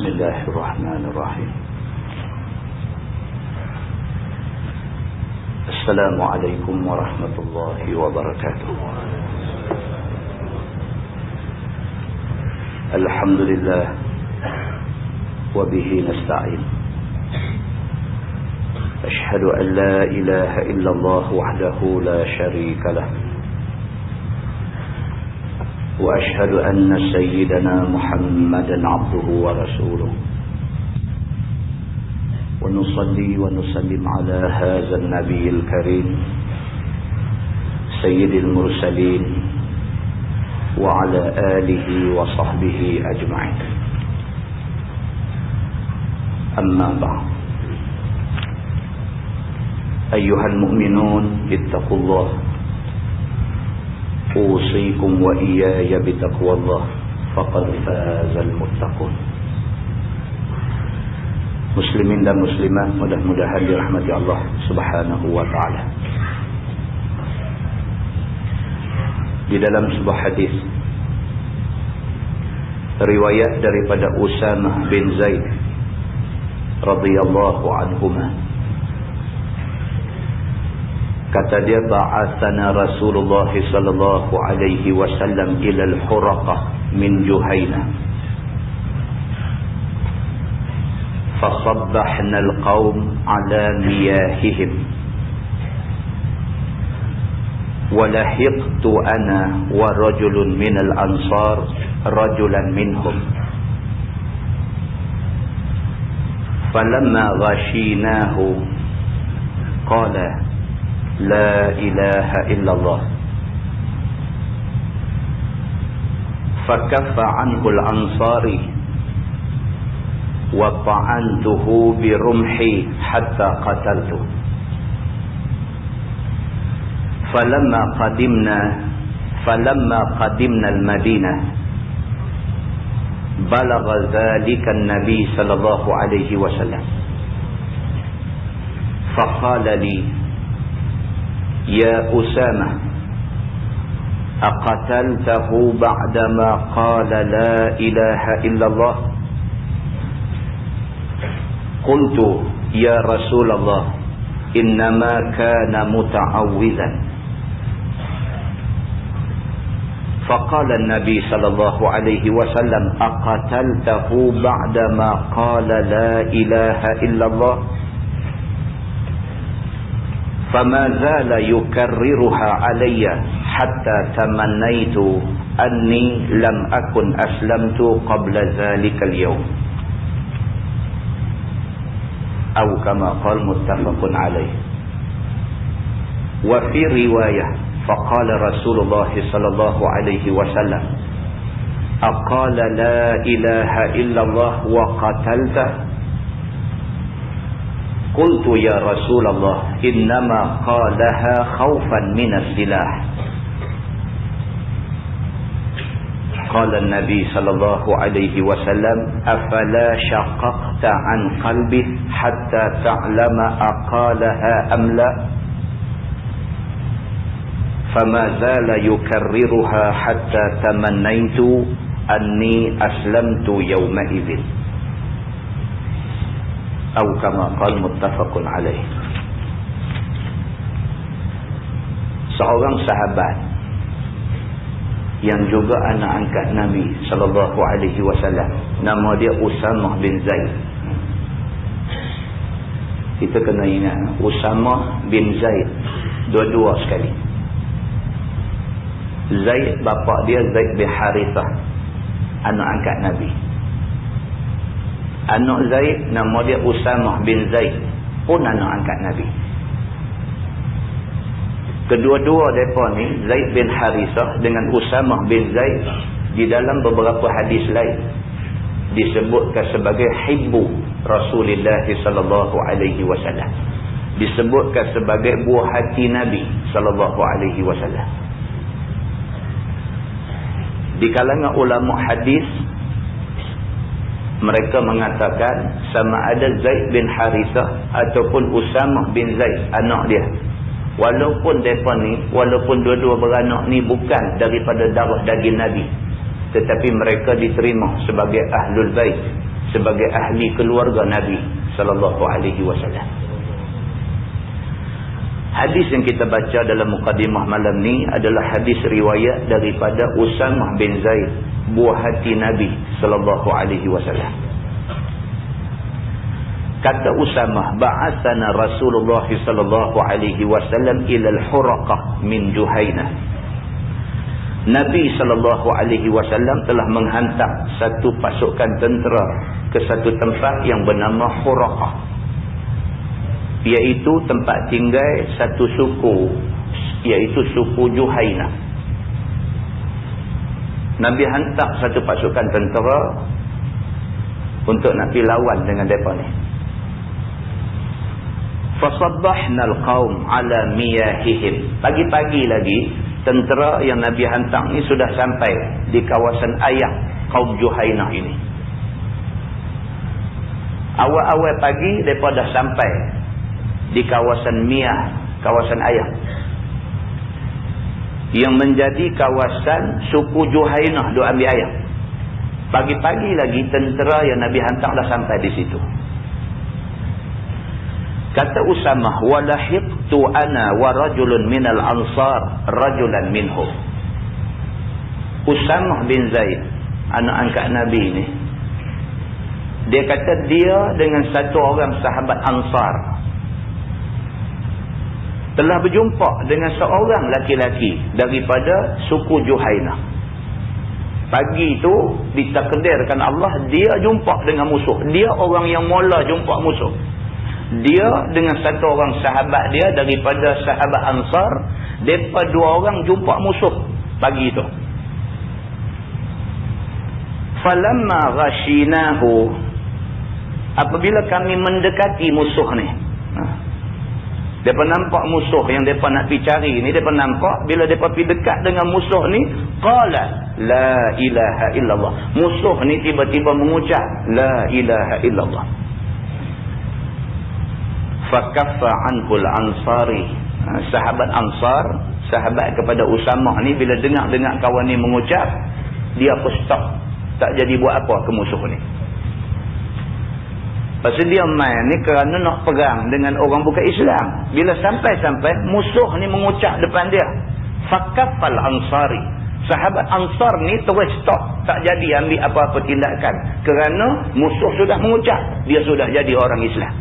بسم الله الرحمن الرحيم السلام عليكم ورحمة الله وبركاته الحمد لله وبه نستعين أشهد أن لا إله إلا الله وحده لا شريك له وأشهد أن سيدنا محمدا عبده ورسوله ونصلي ونسلم على هذا النبي الكريم سيد المرسلين وعلى آله وصحبه أجمعين أما بعد أيها المؤمنون اتقوا الله أوصيكم وإياي بتقوى الله فقد فاز المتقون. Muslimin dan muslimat, mudah-mudahan dirahmati Allah Subhanahu wa taala. Di dalam sebuah hadis riwayat daripada Usamah bin Zaid radhiyallahu anhuma, kata dia, ba'athana Rasulullah sallallahu alaihi wasallam ila al-Huraqah min Juhayna fasabbahna al-qawm ala miyahihim walahiqtu ana wa rajulun min al-ansar rajulan minhum falamma ghashinahu qala لا إله إلا الله فكف عنه الأنصاري وطعنته برمحي حتى قتلته فلما قدمنا المدينة بلغ ذلك النبي صلى الله عليه وسلم فقال لي يا أسامة أقتلته بعدما قال لا إله إلا الله؟ قلت يا رسول الله إنما كان متعوذا. فقال النبي صلى الله عليه وسلم أقتلته بعدما قال لا إله إلا الله؟ فما زال يكررها علي حتى تمنيت أني لم أكن أسلمت قبل ذلك اليوم أو كما قال متفق عليه. وفي رواية فقال رسول الله صلى الله عليه وسلم أقال لا إله إلا الله وقتلته؟ قلت يا رسول الله إنما قالها خوفا من السلاح. قال النبي صلى الله عليه وسلم أفلا شققت عن قلبه حتى تعلم أقالها أم لا؟ فما زال يكررها حتى تمنيت أني أسلمت يومئذ atau kama qala muttafaqun alaih. Seorang sahabat yang juga anak angkat Nabi sallallahu alaihi wasallam, nama dia Usamah bin Zaid. Kita kena ingat Usamah bin Zaid dua-dua sekali. Zaid bapa dia Zaid bin Harithah, anak angkat Nabi. Anak Zaid nama dia Usamah bin Zaid, pun anak angkat Nabi. Kedua-dua mereka ni, Zaid bin Harithah dengan Usamah bin Zaid, di dalam beberapa hadis lain disebutkan sebagai hibbu Rasulullah sallallahu alaihi wasallam. Disebutkan sebagai buah hati Nabi sallallahu alaihi wasallam. Di kalangan ulama hadis, mereka mengatakan sama ada Zaid bin Harithah ataupun Usamah bin Zaid, anak dia, walaupun mereka ni, walaupun dua-dua beranak ni bukan daripada darah daging Nabi, tetapi mereka diterima sebagai Ahlul Bait, sebagai ahli keluarga Nabi sallallahu alaihi wasallam. Hadis yang kita baca dalam mukadimah malam ni adalah hadis riwayat daripada Usamah bin Zaid, buah hati Nabi sallallahu alaihi wasallam. Kata Usamah, ba'athana Rasulullah sallallahu alaihi wasallam ila al-Huraqah min Juhainah. Nabi sallallahu alaihi wasallam telah menghantar satu pasukan tentera ke satu tempat yang bernama Huraqah, iaitu tempat tinggal satu suku, iaitu suku Juhainah. Nabi hantar satu pasukan tentera untuk nak pergi lawan dengan mereka ni. Fasabbahna al-qaum ala miyahihim. Pagi-pagi lagi tentera yang Nabi hantar ni sudah sampai di kawasan ayah kaum Juhainah ini. Awal-awal pagi mereka dah sampai di kawasan Miyah, kawasan ayah, yang menjadi kawasan suku Juhainah duk ambil ayah. Pagi-pagi lagi tentera yang Nabi hantar dah sampai di situ. Kata Usamah, walahiqtu ana wa rajulun minal ansar rajulan minhum. Usamah bin Zaid, anak angkat Nabi ni, dia kata dia dengan satu orang sahabat Ansar telah berjumpa dengan seorang laki-laki daripada suku Juhainah. Pagi itu ditakdirkan Allah, dia jumpa dengan musuh. Dia orang yang mula jumpa musuh. Dia dengan satu orang sahabat dia daripada sahabat Ansar, mereka dua orang jumpa musuh pagi itu. Falamma ghashinahu, apabila kami mendekati musuh ni, mereka nampak musuh yang mereka nak pergi cari ni, mereka nampak bila mereka pergi dekat dengan musuh ni, qala la ilaha illallah. Musuh ni tiba-tiba mengucap la ilaha illallah. Fakaffa anhul ansari. Sahabat Ansar, sahabat kepada Usamah ni, bila dengar kawan ni mengucap, dia pun stop, tak jadi buat apa ke musuh ni. Pasal dia main ni kerana nak perang dengan orang bukan Islam. Bila sampai-sampai musuh ni mengucap depan dia, fakaffal ansari. Sahabat Ansar ni terus stop, tak jadi ambil apa-apa tindakan kerana musuh sudah mengucap, dia sudah jadi orang Islam.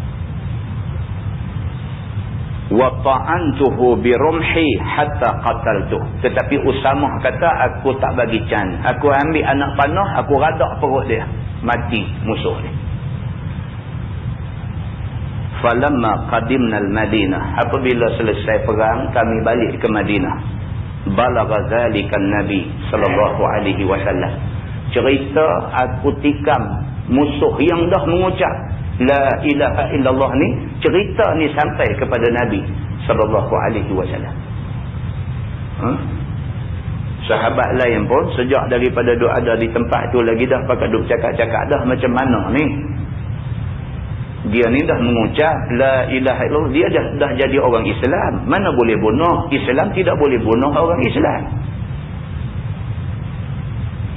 Wa ta'antuhu bi rumhi hatta qataltuh. Tetapi Usamah kata, aku tak bagi can, aku ambil anak panah, aku radak perut dia, mati musuh ni. Falamma qadimna al-Madinah, apabila selesai perang kami balik ke Madinah, balagha zalika an-nabi sallallahu alaihi wasallam. Cerita aku tikam musuh yang dah mengucap la ilaha illallah ni, cerita ni sampai kepada Nabi sallallahu alaihi wasallam. Sahabat lain pun sejak daripada duk ada di tempat tu lagi dah pakai duk cakap-cakap dah macam mana ni. Dia ni dah mengucap la ilaha illallah, dia dah jadi orang Islam. Mana boleh bunuh? Islam tidak boleh bunuh orang Islam.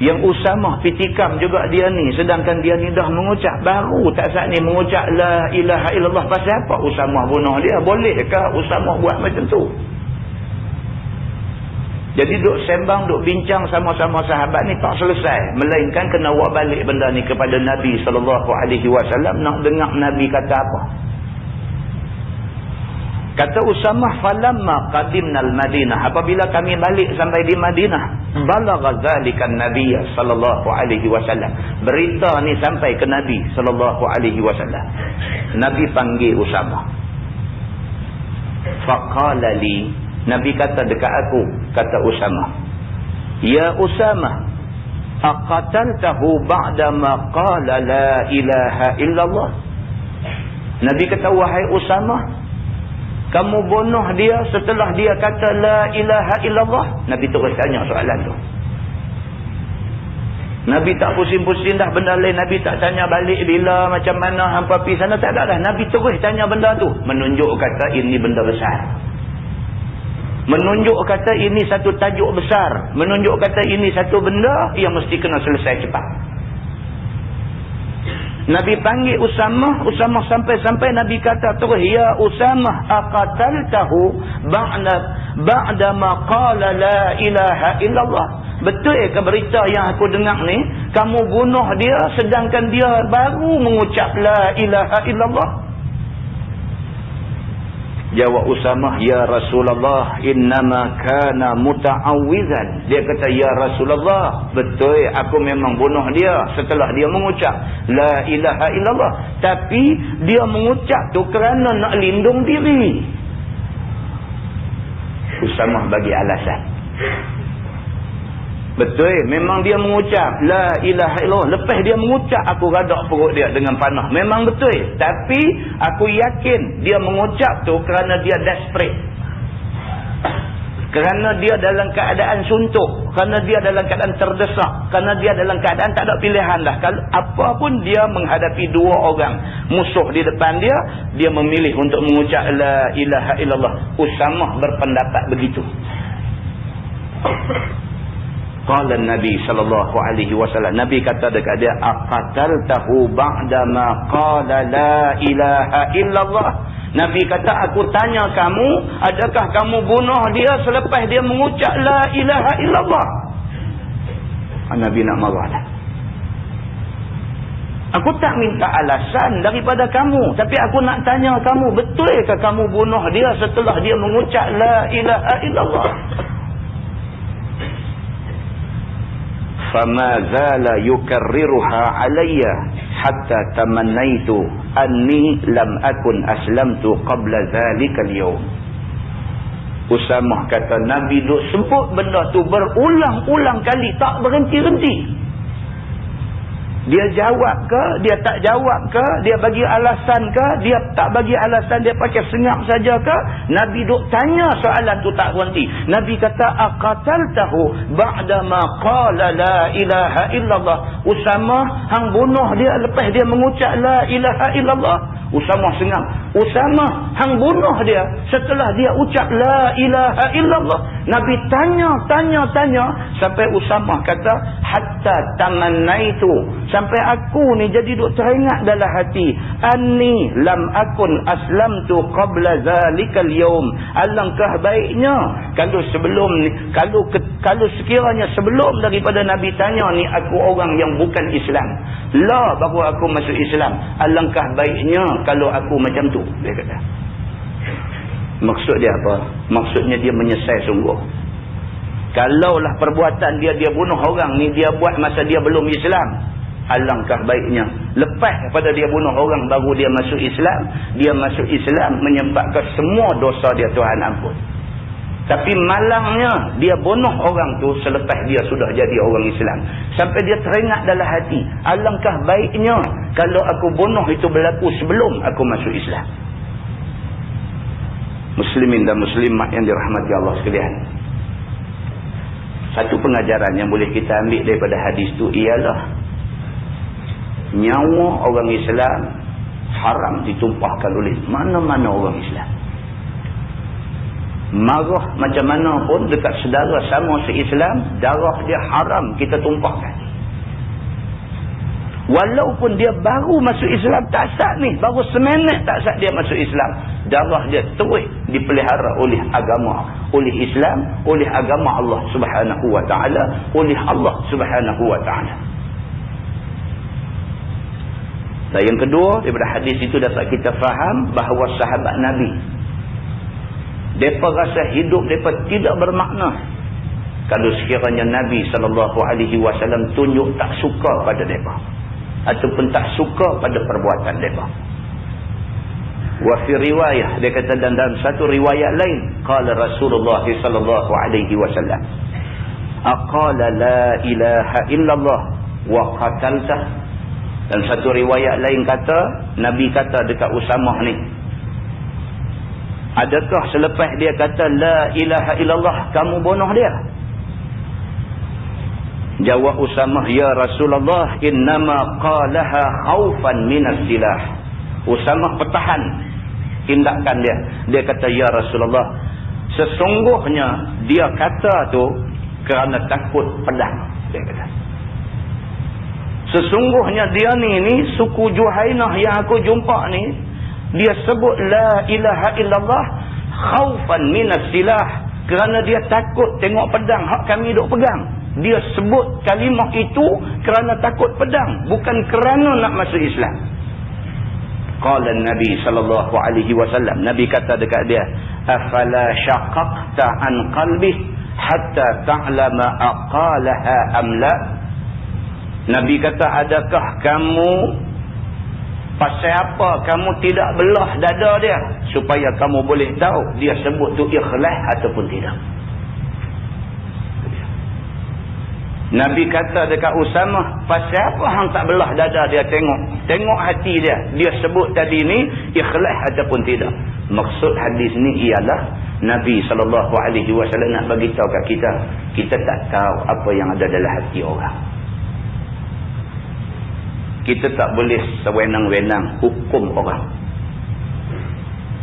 Yang Usamah pitikam juga dia ni, sedangkan dia ni dah mengucap, baru tak saat ni mengucap la ilaha illallah. Pasal apa Usamah bunuh dia? Bolehkah Usamah buat macam tu? Jadi duk sembang, duk bincang sama-sama sahabat ni tak selesai, melainkan kena bawa balik benda ni kepada Nabi SAW, nak dengar Nabi kata apa. Kata Usamah, falamma qadimna al-Madinah, apabila kami balik sampai di Madinah, balagha zalika an-nabiy sallallahu alaihi wasallam. Berita ni sampai ke Nabi sallallahu alaihi wasallam. Nabi panggil Usamah. Faqala li, Nabi kata dekat aku, kata Usamah, ya Usamah, aqataltahu ba'da ma qala la ilaha illallah. Nabi kata, wahai Usamah, kamu bunuh dia setelah dia kata la ilaha illallah? Nabi terus tanya soalan tu. Nabi tak pusing-pusing dah benda lain. Nabi tak tanya balik bila, macam mana, hampa pergi sana, tak ada dah. Nabi terus tanya benda tu. Menunjuk kata ini benda besar. Menunjuk kata ini satu tajuk besar. Menunjuk kata ini satu benda yang mesti kena selesai cepat. Nabi panggil Usamah sampai Nabi kata terus, ya Usamah aqataltahu ba'da ma qala la ilaha illallah. Betul ke berita yang aku dengar ni, kamu bunuh dia sedangkan dia baru mengucap la ilaha illallah? Jawab Usamah, ya Rasulullah, innama kana muta'awwizan. Dia kata, ya Rasulullah, betul aku memang bunuh dia setelah dia mengucap la ilaha illallah, tapi dia mengucap tu kerana nak lindung diri. Usamah bagi alasan. Betul, memang dia mengucap la ilaha illallah. Lepas dia mengucap, aku radak perut dia dengan panah. Memang betul. Tapi aku yakin dia mengucap tu kerana dia desperate. Kerana dia dalam keadaan suntuk. Kerana dia dalam keadaan terdesak. Kerana dia dalam keadaan tak ada pilihan dah. Kalau apa pun dia menghadapi dua orang musuh di depan dia, dia memilih untuk mengucap la ilaha illallah. Usamah berpendapat begitu. Qala Nabi sallallahu alaihi wasallam, Nabi kata dekat dia, aqataltahu ba'da ma qala la ilaha illallah. Nabi kata, aku tanya kamu, adakah kamu bunuh dia selepas dia mengucap la ilaha illallah? Nabi nak marah dah. Aku tak minta alasan daripada kamu, tapi aku nak tanya kamu, betulkah kamu bunuh dia setelah dia mengucap la ilaha illallah? فَمَا زَالَ يُكَرِّرُهَا عَلَيَّ حَتَّى تَمَنَّيْتُ أَنِّي لَمْ أَكُنْ أَسْلَمْتُ قَبْلَ ذَلِكَ الْيَوْمِ. Usamah kata, Nabi duk sebut benda tu berulang-ulang kali, tak berhenti-henti. Dia jawab ke, dia tak jawab ke, dia bagi alasan ke, dia tak bagi alasan, dia pakai senyap saja ke, Nabi duk tanya soalan tu tak berhenti. Nabi kata, aqataltahu ba'da ma qala la ilaha illallah. Usamah hang bunuh dia lepas dia mengucap la ilaha illallah. Usamah senyap. Usamah hang bunuh dia setelah dia ucap la ilaha illallah. Nabi tanya sampai Usamah kata, hatta tamannaitu, sampai aku ni jadi duk teringat dalam hati, anni lam akun aslamtu qabla zalikal yaum. Alangkah baiknya kalau sebelum ni, kalau sekiranya sebelum daripada Nabi tanya ni aku orang yang bukan Islam, la baru aku masuk Islam, alangkah baiknya kalau aku macam tu, dia kata. Maksud dia apa? Maksudnya dia menyesal sungguh. Kalaulah perbuatan dia bunuh orang ni dia buat masa dia belum Islam, alangkah baiknya lepas pada dia bunuh orang baru dia masuk Islam. Dia masuk Islam menyebabkan semua dosa dia Tuhan ampun. Tapi malangnya dia bunuh orang tu selepas dia sudah jadi orang Islam, sampai dia teringat dalam hati, alangkah baiknya kalau aku bunuh itu berlaku sebelum aku masuk Islam. Muslimin dan muslimat yang dirahmati Allah sekalian, satu pengajaran yang boleh kita ambil daripada hadis tu ialah nyawa orang Islam haram ditumpahkan oleh mana-mana orang Islam. Marah macam mana pun dekat saudara sama se-Islam, darah dia haram kita tumpahkan. Walaupun dia baru masuk Islam, tak sah ni, baru seminit tak sah dia masuk Islam, darah dia terus dipelihara oleh agama, oleh Islam, oleh agama Allah Subhanahu wa taala, oleh Allah Subhanahu wa taala. Dan yang kedua, daripada hadis itu dapat kita faham bahawa sahabat Nabi, mereka rasa hidup mereka tidak bermakna kalau sekiranya Nabi SAW tunjuk tak suka pada mereka, ataupun tak suka pada perbuatan mereka. Wa fi riwayah, dia kata, dan dalam satu riwayat lain, qala Rasulullah SAW, aqala la ilaha illallah wa qataltah. Dan satu riwayat lain kata, Nabi kata dekat Usamah ni, adakah selepas dia kata la ilaha illallah kamu bunuh dia? Jawab Usamah, ya Rasulullah, innama qalaha khaufan minas silah. Usamah pertahan tindakan dia. Dia kata, ya Rasulullah, sesungguhnya dia kata tu kerana takut pedang, dia kata. Sesungguhnya dia ni suku Juhainah yang aku jumpa ni, dia sebut la ilaha illallah khaufan minas silah, kerana dia takut tengok pedang hak kami duk pegang. Dia sebut kalimah itu kerana takut pedang, bukan kerana nak masuk Islam. Qala Nabi sallallahu alaihi wasallam, Nabi kata dekat dia, afala syaqaqta an qalbi hatta ta'lama aqalaha am la. Nabi kata, adakah kamu, pasal apa kamu tidak belah dada dia supaya kamu boleh tahu dia sebut tu ikhlas ataupun tidak. Nabi kata dekat Usamah, pasal apa hang tak belah dada dia, tengok hati dia, dia sebut tadi ni ikhlas ataupun tidak. Maksud hadis ni ialah Nabi SAW nak bagi tahu kat kita, kita tak tahu apa yang ada dalam hati orang. Kita tak boleh sewenang-wenang hukum orang.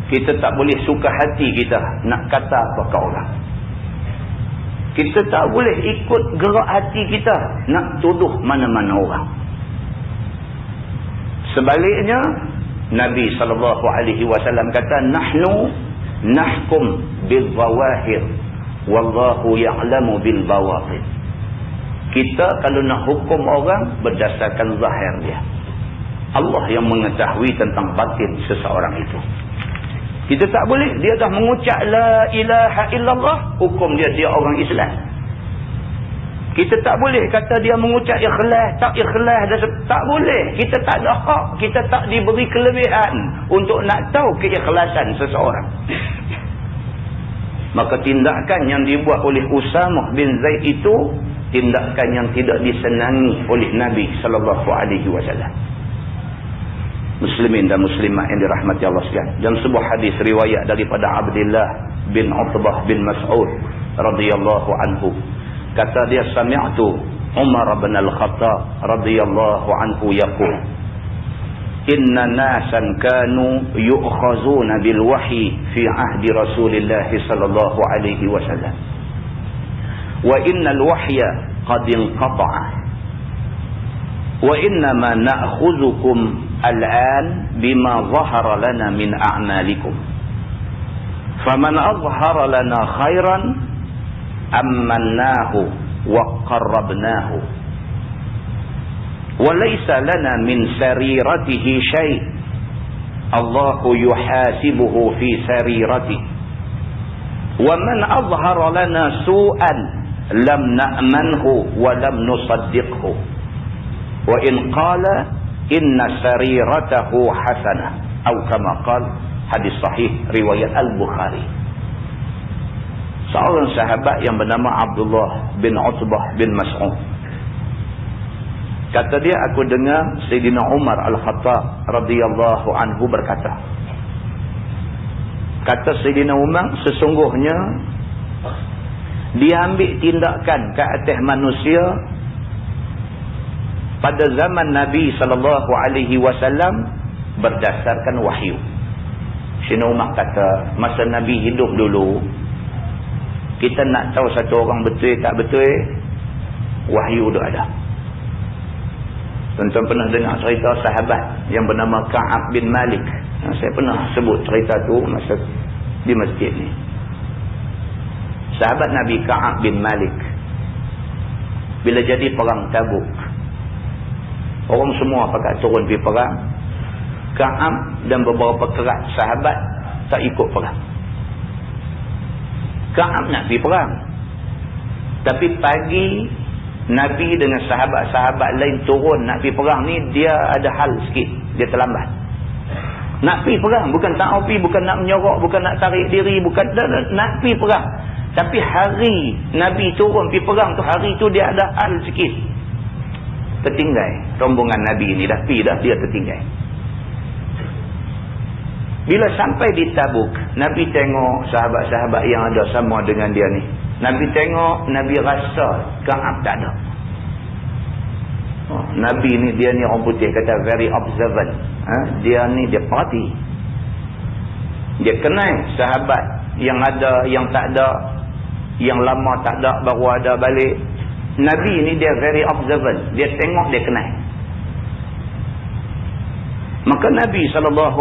Kita tak boleh suka hati kita nak kata apa ke orang. Kita tak boleh ikut gerak hati kita nak tuduh mana-mana orang. Sebaliknya, Nabi SAW kata, nahnu nahkum bil zawahir wallahu ya'lamu bil bawatin. Kita kalau nak hukum orang berdasarkan zahir dia. Allah yang mengetahui tentang batin seseorang itu. Kita tak boleh, dia dah mengucap la ilaha illallah, hukum dia orang Islam. Kita tak boleh kata dia mengucap ikhlas, tak ikhlas, tak boleh. Kita tak ada hak, kita tak diberi kelebihan untuk nak tahu keikhlasan seseorang. Maka tindakan yang dibuat oleh Usamah bin Zaid itu tindakan yang tidak disenangi oleh Nabi SAW. Muslimin dan muslimat yang dirahmati Allah sekalian. Dalam sebuah hadis riwayat daripada Abdullah bin Utbah bin Mas'ud radhiyallahu anhu, kata dia, sami'tu Umar bin Al-Khattab radhiyallahu anhu yaqul, inna nasan kanu yu'khazuna bil wahyi fi ahdi Rasulillah sallallahu alaihi wasallam wa innal wahya qad inqata'a wa innama na'khudhukum al'an bima zahara lana min a'malikum faman azhara lana khairan ammannahu wa qarrabnahu wa laysa lana min sariratihi shay' Allahu yuhasibuhu fi sariratihi wa man azhara lana su'an lam na'manhu wa lam nusaddiqhu wa in qala inna sariratahu hasanah atau kama qala. Hadis sahih riwayat Al-Bukhari. Seorang sahabat yang bernama Abdullah bin Utbah bin Mas'ud, kata dia, aku dengar Sayyidina Umar Al-Khattab radhiyallahu anhu berkata, kata Sayyidina Umar, sesungguhnya dia ambil tindakan ke atas manusia pada zaman Nabi SAW berdasarkan wahyu. Sayyidina Umar kata, masa Nabi hidup dulu, kita nak tahu satu orang betul tak betul, wahyu dah ada. Tuan-tuan pernah dengar cerita sahabat yang bernama Ka'ab bin Malik. Saya pernah sebut cerita tu masa di masjid ni. Sahabat Nabi Ka'ab bin Malik, bila jadi perang Tabuk, orang semua pakat turun pergi perang. Ka'ab dan beberapa kerat sahabat tak ikut perang. Ka'ab nak pergi perang, tapi pagi Nabi dengan sahabat-sahabat lain turun nak pergi perang ni, dia ada hal sikit, dia terlambat. Nak pergi perang, bukan tak mau pergi, bukan nak menyorok, bukan nak tarik diri, bukan nak pergi perang. Tapi hari Nabi turun pergi perang tu, hari tu dia ada hal sikit, tertinggal. Rombongan Nabi ni dah pergi dah, dia tertinggal. Bila sampai di Tabuk, Nabi tengok sahabat-sahabat yang ada sama dengan dia ni. Nabi tengok, Nabi rasa Ka'ab tak ada. Nabi ni, dia ni orang putih kata very observant. Dia ni, dia perhati. Dia kenal sahabat yang ada, yang tak ada, yang lama tak ada, baru ada balik. Nabi ni dia very observant. Dia tengok, dia kenal. Maka Nabi SAW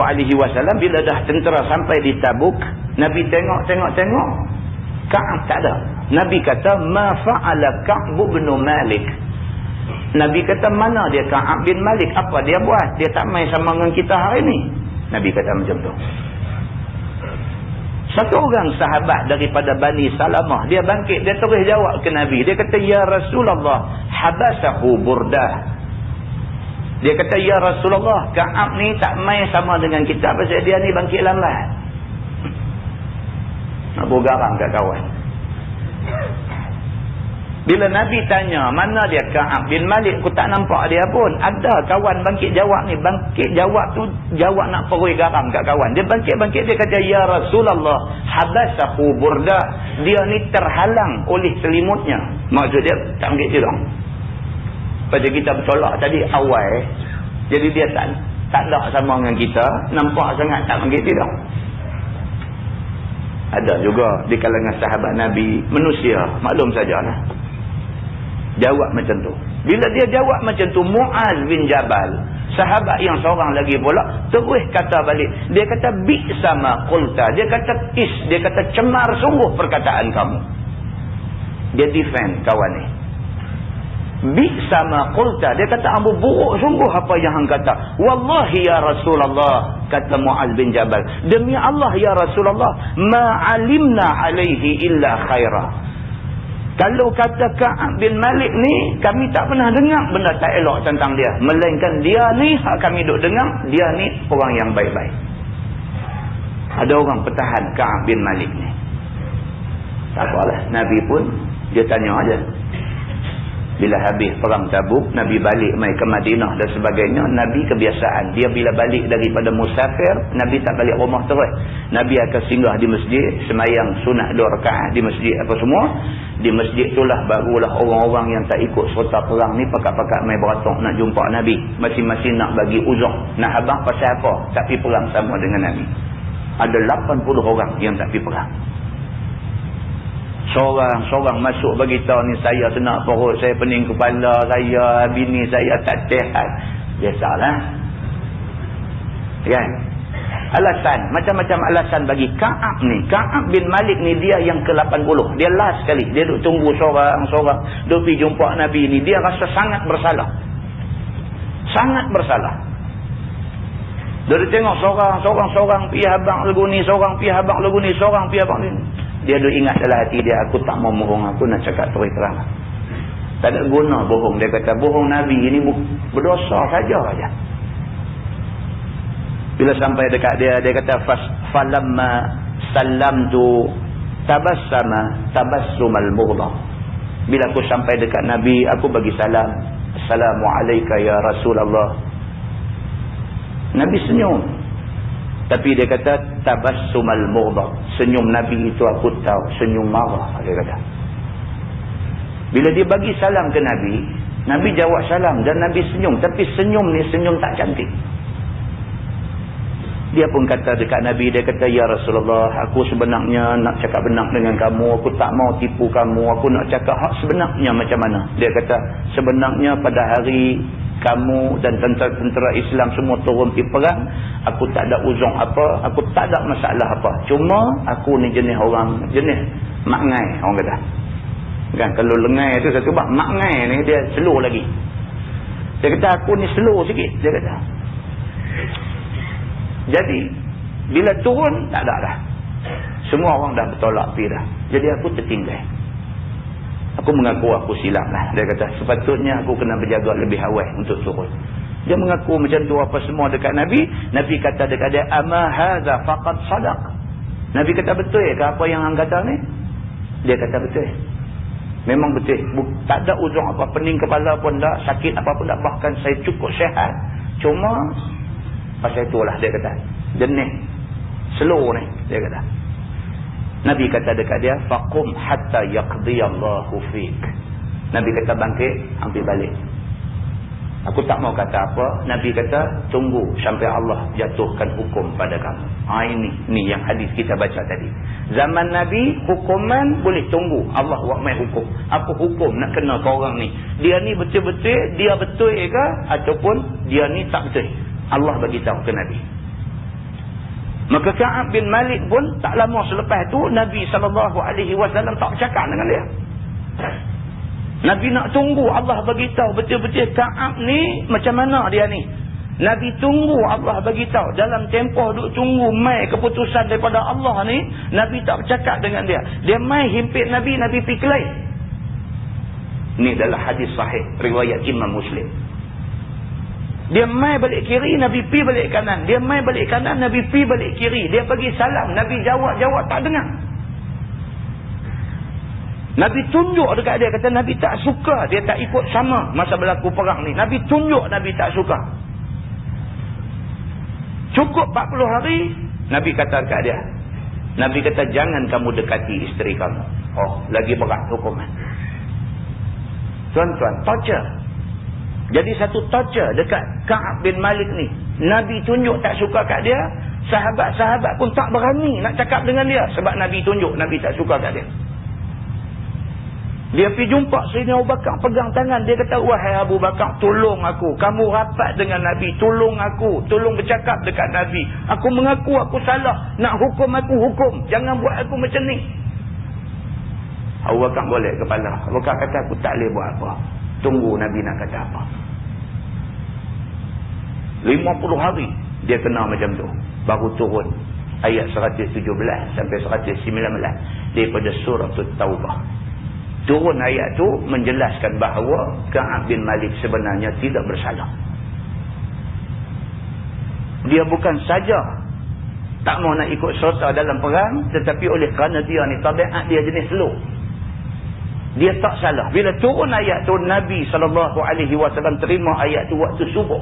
bila dah tentera sampai di Tabuk, Nabi tengok. Ka'ab tak ada. Nabi kata, ma fa'ala Ka'b bin Malik. Nabi kata, mana dia Ka'ab bin Malik? Apa dia buat? Dia tak main sama dengan kita hari ni. Nabi kata macam tu. Satu orang sahabat daripada Bani Salamah, dia bangkit, dia terus jawab ke Nabi. Dia kata, ya Rasulullah, habasahu Burdah. Dia kata, ya Rasulullah, Ka'ab ni tak main sama dengan kita pasal dia ni bangkit lambat. Nak bergaram kat kawan. Bila Nabi tanya, mana dia Ka'ab bin Malik, aku tak nampak dia pun. Ada kawan bangkit jawab ni. Bangkit jawab tu, jawab nak perui garam kat kawan. Dia bangkit, dia kata, ya Rasulullah, habasahu Burdah. Dia ni terhalang oleh selimutnya. Maksud dia, tak bangkit tidur. Pada kita bertolak tadi awal, jadi dia tak ada sama dengan kita, nampak sangat tak bangkit tidur. Ada juga di kalangan sahabat Nabi, manusia, maklum sajalah, jawab macam tu. Bila dia jawab macam tu, Muaz bin Jabal, sahabat yang seorang lagi pula, terus kata balik. Dia kata, bi'sama qulta. Dia kata, dia kata, cemar sungguh perkataan kamu. Dia defend kawan ni. Bi'sama qulta. Dia kata, ambu buruk sungguh apa yang hang kata. Wallahi ya Rasulullah, kata Muaz bin Jabal, demi Allah ya Rasulullah, ma'alimna alaihi illa khairah. Kalau kata Ka'ab bin Malik ni, kami tak pernah dengar benda tak elok tentang dia. Melainkan dia ni, hak kami duk dengar, dia ni orang yang baik-baik. Ada orang pertahan Ka'ab bin Malik ni. Tak apalah, Nabi pun, dia tanya aja. Bila habis perang Tabuk, Nabi balik mai ke Madinah dan sebagainya. Nabi kebiasaan, dia bila balik daripada musafir, Nabi tak balik rumah terus. Nabi akan singgah di masjid, semayang sunat 2 rakaat di masjid apa semua. Di masjid itulah barulah orang-orang yang tak ikut serta perang ni pakat-pakat mai beratok nak jumpa Nabi. Masing-masing nak bagi uzur, nak habang pasal apa tak pergi perang sama dengan Nabi. Ada 80 orang yang tak pergi perang. Seorang masuk bagi tahu ni, saya senak perut, saya pening kepala, saya bini saya tak sihat. Biasalah. Kan? Alasan, macam-macam alasan bagi Ka'ab ni. Ka'ab bin Malik ni dia yang ke-80. Dia last sekali. Dia duk tunggu seorang-seorang. Duk pergi jumpa Nabi ni. Dia rasa sangat bersalah. Sangat bersalah. Dia tengok seorang pergi habang lagu ni, seorang pergi habang lagu ni, seorang pergi habang ni. Dia duk ingat dalam hati dia, aku tak mau bohong, aku nak cakap terus terang. Tak ada guna bohong. Dia kata, bohong Nabi ini berdosa saja aja. Bila sampai dekat dia, dia kata, falamma sallamtu tabassumal mughdha. Bila aku sampai dekat Nabi, aku bagi salam. Assalamualaikum ya Rasulullah. Nabi senyum. Tapi dia kata, tabassumal mughdha. Senyum Nabi itu aku tahu, senyum marah, dia kata. Bila dia bagi salam ke Nabi, Nabi jawab salam dan Nabi senyum. Tapi senyum ni senyum tak cantik. Dia pun kata dekat Nabi, dia kata, ya Rasulullah, aku sebenarnya nak cakap benar dengan kamu, aku tak mau tipu kamu, aku nak cakap hak sebenarnya macam mana. Dia kata, sebenarnya pada hari kamu dan tentera-tentera Islam semua turun pergi perang, aku tak ada uzur apa, aku tak ada masalah apa. Cuma aku ni jenis makngai, orang kata. Kan, kalau lengai tu satu bab, makngai ni dia slow lagi. Dia kata, aku ni slow sikit, dia kata. Jadi bila turun tak ada dah. Semua orang dah bertolak pergi dah. Jadi aku tertinggal. Aku mengaku aku silap lah. Dia kata, sepatutnya aku kena berjaga lebih awal untuk turun. Dia mengaku macam tu apa semua dekat Nabi. Nabi kata dekat dia, ama hadza faqad sadaq. Nabi kata, betul ke apa yang hang kata ni? Dia kata, betul. Memang betul. Tak ada uzur apa, pening kepala pun tak, sakit apa pun tak, bahkan saya cukup sihat. Cuma pasal itulah, dia kata, jenis slow ni, dia kata. Nabi kata dekat dia, faqum hatta yaqdiyallahu fik. Nabi kata, bangkit, ambil balik. Aku tak mau kata apa. Nabi kata, tunggu sampai Allah jatuhkan hukum pada kamu. Ini yang hadis kita baca tadi. Zaman Nabi, hukuman boleh tunggu Allah buat mai hukum. Apa hukum nak kena ke orang ni? Dia ni betul-betul, dia betul ke ataupun dia ni tak betul? Allah bagi tahu ke Nabi. Maka Ka'ab bin Malik pun tak lama selepas tu Nabi SAW tak cakap dengan dia. Nabi nak tunggu Allah bagi tahu betul-betul Ka'ab ni macam mana dia ni. Nabi tunggu Allah bagi tahu. Dalam tempoh duk tunggu mai keputusan daripada Allah ni, Nabi tak bercakap dengan dia. Dia mai himpit Nabi, Nabi pergi kelai. Ini adalah hadis sahih riwayat Imam Muslim. Dia mai balik kiri, Nabi pi balik kanan. Dia mai balik kanan, Nabi pi balik kiri. Dia bagi salam, Nabi jawab tak dengar. Nabi tunjuk dekat dia, kata Nabi tak suka dia tak ikut sama masa berlaku perang ni. Nabi tunjuk Nabi tak suka. Cukup 40 hari, Nabi kata dekat dia. Nabi kata jangan kamu dekati isteri kamu. Oh, lagi berat hukuman. Tuan-tuan, torture. Jadi satu torture dekat Ka'ab bin Malik ni. Nabi tunjuk tak suka kat dia. Sahabat-sahabat pun tak berani nak cakap dengan dia. Sebab Nabi tunjuk Nabi tak suka kat dia. Dia pergi jumpa Sayyidina Abu Bakar, pegang tangan. Dia kata, wahai Abu Bakar, tolong aku. Kamu rapat dengan Nabi. Tolong aku. Tolong bercakap dekat Nabi. Aku mengaku aku salah. Nak hukum aku hukum. Jangan buat aku macam ni. Abu Bakar golek kepala. Abu Bakar kata, aku tak boleh buat apa. Tunggu Nabi nak kata apa. 50 hari dia kena macam tu. Baru turun ayat 117 sampai 119 daripada surah Taubah. Turun ayat tu menjelaskan bahawa Ka'ab bin Malik sebenarnya tidak bersalah. Dia bukan saja tak mahu nak ikut serta dalam perang, tetapi oleh kerana dia ni tabiat dia jenis slow. Dia tak salah. Bila turun ayat tu, Nabi SAW terima ayat tu waktu subuh.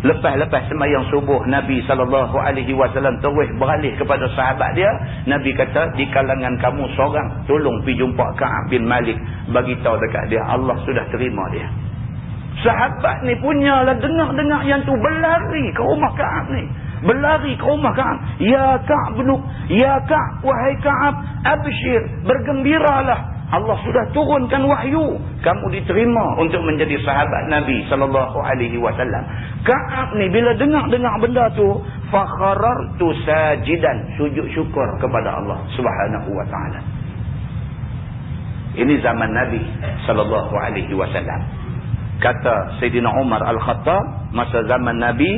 Lepas sembahyang subuh, Nabi SAW terus beralih kepada sahabat dia. Nabi kata, di kalangan kamu seorang, tolong pergi jumpa Ka'ab bin Malik. Bagi tahu dekat dia, Allah sudah terima dia. Sahabat ni punyalah dengar-dengar yang tu, berlari ke rumah Ka'ab ni. Berlari ke rumah Ka'ab. Ya Ka'ab, wahai Ka'ab, abshir, bergembiralah. Allah sudah turunkan wahyu. Kamu diterima untuk menjadi sahabat Nabi SAW. Ka'ab ni bila dengar benda tu, fakharartu sajidan, sujud syukur kepada Allah Subhanahu wa ta'ala. Ini zaman Nabi SAW. Kata Sayyidina Umar Al-Khattab, masa zaman Nabi,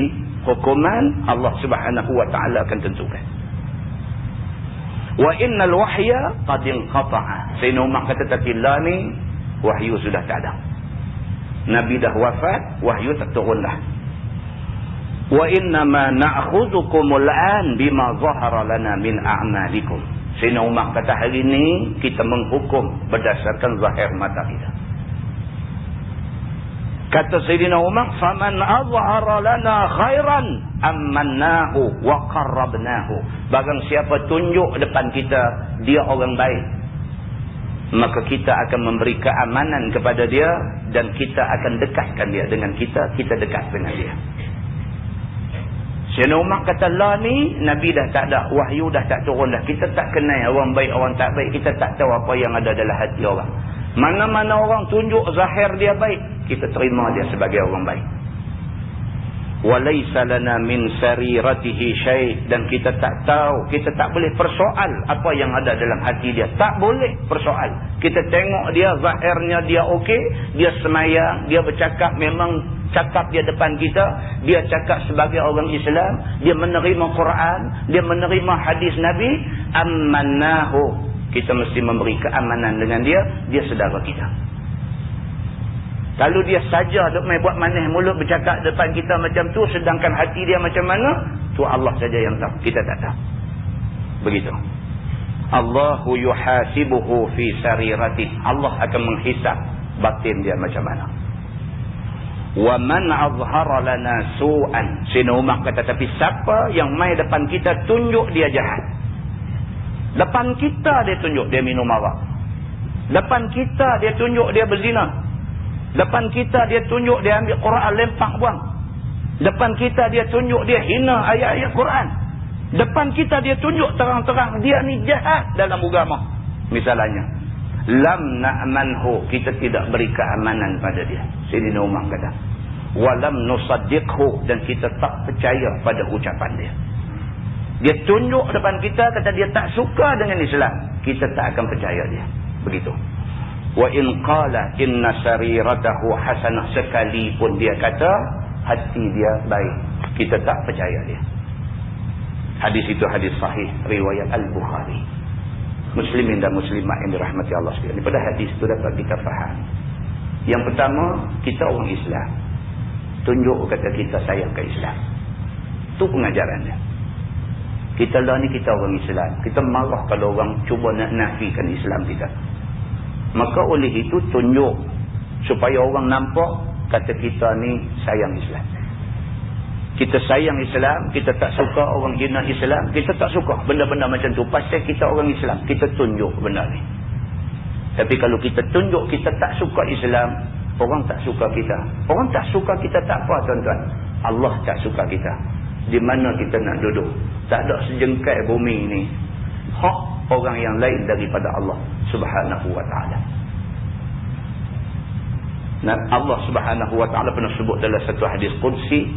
hukuman Allah Subhanahu wa ta'ala akan tentukan. Wa innal wahya qad inqata'a. Sayyidina Umar kata, tapi lah ni wahyu sudah tak ada. Nabi dah wafat, wahyu tak turun dah. Wa innama na'khudhukumul an bima zahara lana min a'malikum. Sayyidina Umar kata, hari ni kita menghukum berdasarkan zahir mata kita. Kata Sayyidina Umar, faman azhara lana khairan ammannahu wa qarrabnahu. Barang siapa tunjuk depan kita dia orang baik, maka kita akan memberi keamanan kepada dia dan kita akan dekatkan dia dengan kita dekat dengan dia. Sayyidina Umar kata, lah ni Nabi dah tak ada, wahyu dah tak turun dah. Kita tak kenal orang baik, orang tak baik. Kita tak tahu apa yang ada dalam hati orang. Mana-mana orang tunjuk zahir dia baik, kita terima dia sebagai orang baik. Walaysa lana min sariratihi syai', dan kita tak tahu, kita tak boleh persoal apa yang ada dalam hati dia. Tak boleh persoal. Kita tengok dia zahirnya dia okey, dia semayang, dia bercakap memang cakap dia depan kita, dia cakap sebagai orang Islam, dia menerima Quran, dia menerima hadis Nabi, ammannahu. Kita mesti memberi keamanan dengan dia, dia saudara kita. Kalau dia saja duk main buat manis mulut bercakap depan kita macam tu, sedangkan hati dia macam mana, tu Allah saja yang tahu, kita tak tahu. Begitu. Allahu yuhasibuhu fi sarirati. Allah akan menghisap batin dia macam mana. Wa man azhara lana su'an. Sayyidina Umar kata, tapi siapa yang mai depan kita tunjuk dia jahat. Depan kita dia tunjuk dia minum arak. Depan kita dia tunjuk dia berzina. Depan kita dia tunjuk dia ambil Quran lempak buang. Depan kita dia tunjuk dia hina ayat-ayat Quran. Depan kita dia tunjuk terang-terang dia ni jahat dalam agama. Misalnya, lam na'manhu, kita tidak beri keamanan pada dia. Sayyidina Umar kata, walam nusaddiqhu, dan kita tak percaya pada ucapan dia. Dia tunjuk depan kita kata dia tak suka dengan Islam, kita tak akan percaya dia. Begitu. Wa in qala inna sariratahu hasanah, sekalipun dia kata hati dia baik, kita tak percaya dia. Hadis itu hadis sahih riwayat Al-Bukhari. Muslimin dan muslimat yang dirahmati Allah sekalian, daripada hadis itu dapat kita faham. Yang pertama, kita orang Islam, tunjuk kata kita sayang ke Islam. Itu pengajaran dia. Kita lah ni kita orang Islam, kita marah kalau orang cuba nak nafikan Islam kita. Maka oleh itu tunjuk supaya orang nampak kata kita ni sayang Islam. Kita sayang Islam, kita tak suka orang hina Islam, kita tak suka benda-benda macam tu. Pasal kita orang Islam, kita tunjuk benda ni. Tapi kalau kita tunjuk kita tak suka Islam, orang tak suka kita. Orang tak suka kita tak apa tuan-tuan. Allah tak suka kita. Di mana kita nak duduk? Tak ada sejengkai bumi ni hak orang yang lain daripada Allah Subhanahu wa ta'ala. Dan Allah Subhanahu wa ta'ala pernah sebut dalam satu hadis qudsi,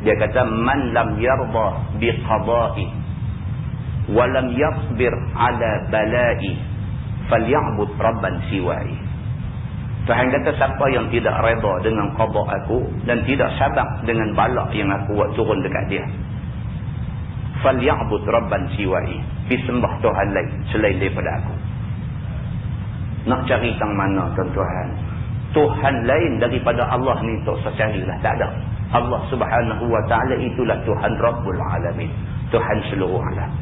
dia kata man lam yarda biqada'i wa lam yasbir ala bala'i falya'bud rabban siwa'i. Tuhan kata siapa yang tidak reda dengan qada aku dan tidak sabar dengan bala yang aku buat turun dekat dia, falya'bud rabban siwa'i, disembah Tuhan lain selain daripada aku. Nak cari tang mana tuan-tuan? Tuhan lain daripada Allah ni tak usah carilah, tak ada. Allah Subhanahu wa ta'ala itulah Tuhan Rabbul Alamin, Tuhan seluruh alam.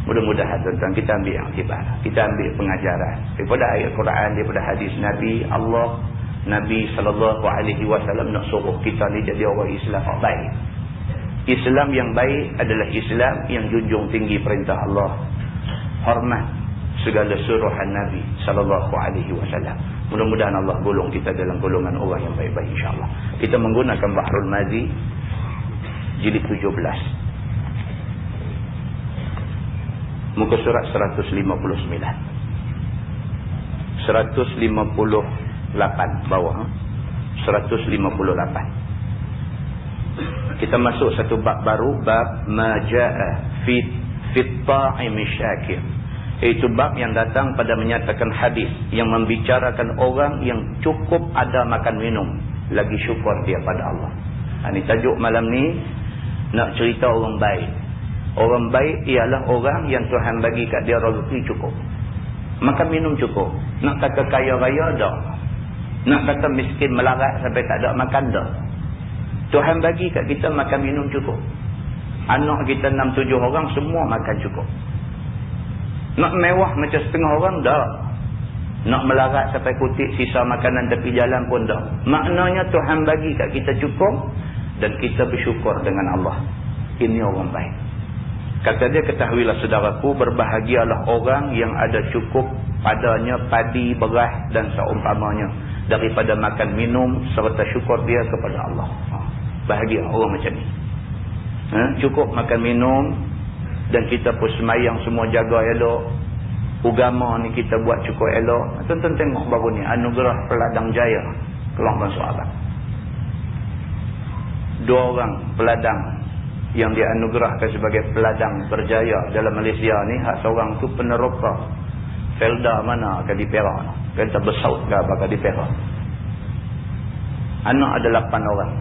Mudah-mudahan tuan-tuan kita ambil yang tiba, kita ambil pengajaran daripada ayat Quran, daripada hadis Nabi. Allah, Nabi SAW nak suruh kita ni jadi orang Islam yang baik. Islam yang baik adalah Islam yang junjung tinggi perintah Allah, hormat segala suruhan Nabi SAW. Mudah-mudahan Allah golong kita dalam golongan orang yang baik-baik insya-Allah. Kita menggunakan Bahrul Mazi jilid 17. Muka surat 159. 158 bawah. 158. Kita masuk satu bab baru, bab majaa fi ta'im syakir. Iaitu bab yang datang pada menyatakan hadis yang membicarakan orang yang cukup ada makan minum lagi syukur dia pada Allah. Ini tajuk malam ni, nak cerita orang baik. Orang baik ialah orang yang Tuhan bagi kat dia rezeki cukup, makan minum cukup. Nak kata kaya raya dah, nak kata miskin melarat sampai tak ada makan dah. Tuhan bagi kat kita makan minum cukup. Anak kita 6-7 orang semua makan cukup. Nak mewah macam setengah orang dah. Nak melarat sampai kutip sisa makanan tepi jalan pun dah. Maknanya Tuhan bagi kat kita cukup dan kita bersyukur dengan Allah. Ini orang baik. Kata dia, ketahuilah saudaraku, berbahagialah orang yang ada cukup padanya padi, beras dan seumpamanya daripada makan minum serta syukur dia kepada Allah. Bahagia orang macam ni. Cukup makan minum dan kita pun semayang semua jaga elok. Agama ni kita buat cukup elok. Tonton tengok baru ni anugerah peladang jaya Kelang Bangsa Abang. 2 orang peladang yang dianugerahkan sebagai peladang berjaya dalam Malaysia ni, hak seorang tu peneroka Felda mana akan di Perak, kata bersaut ke apa di Perak. Anak ada 8 orang,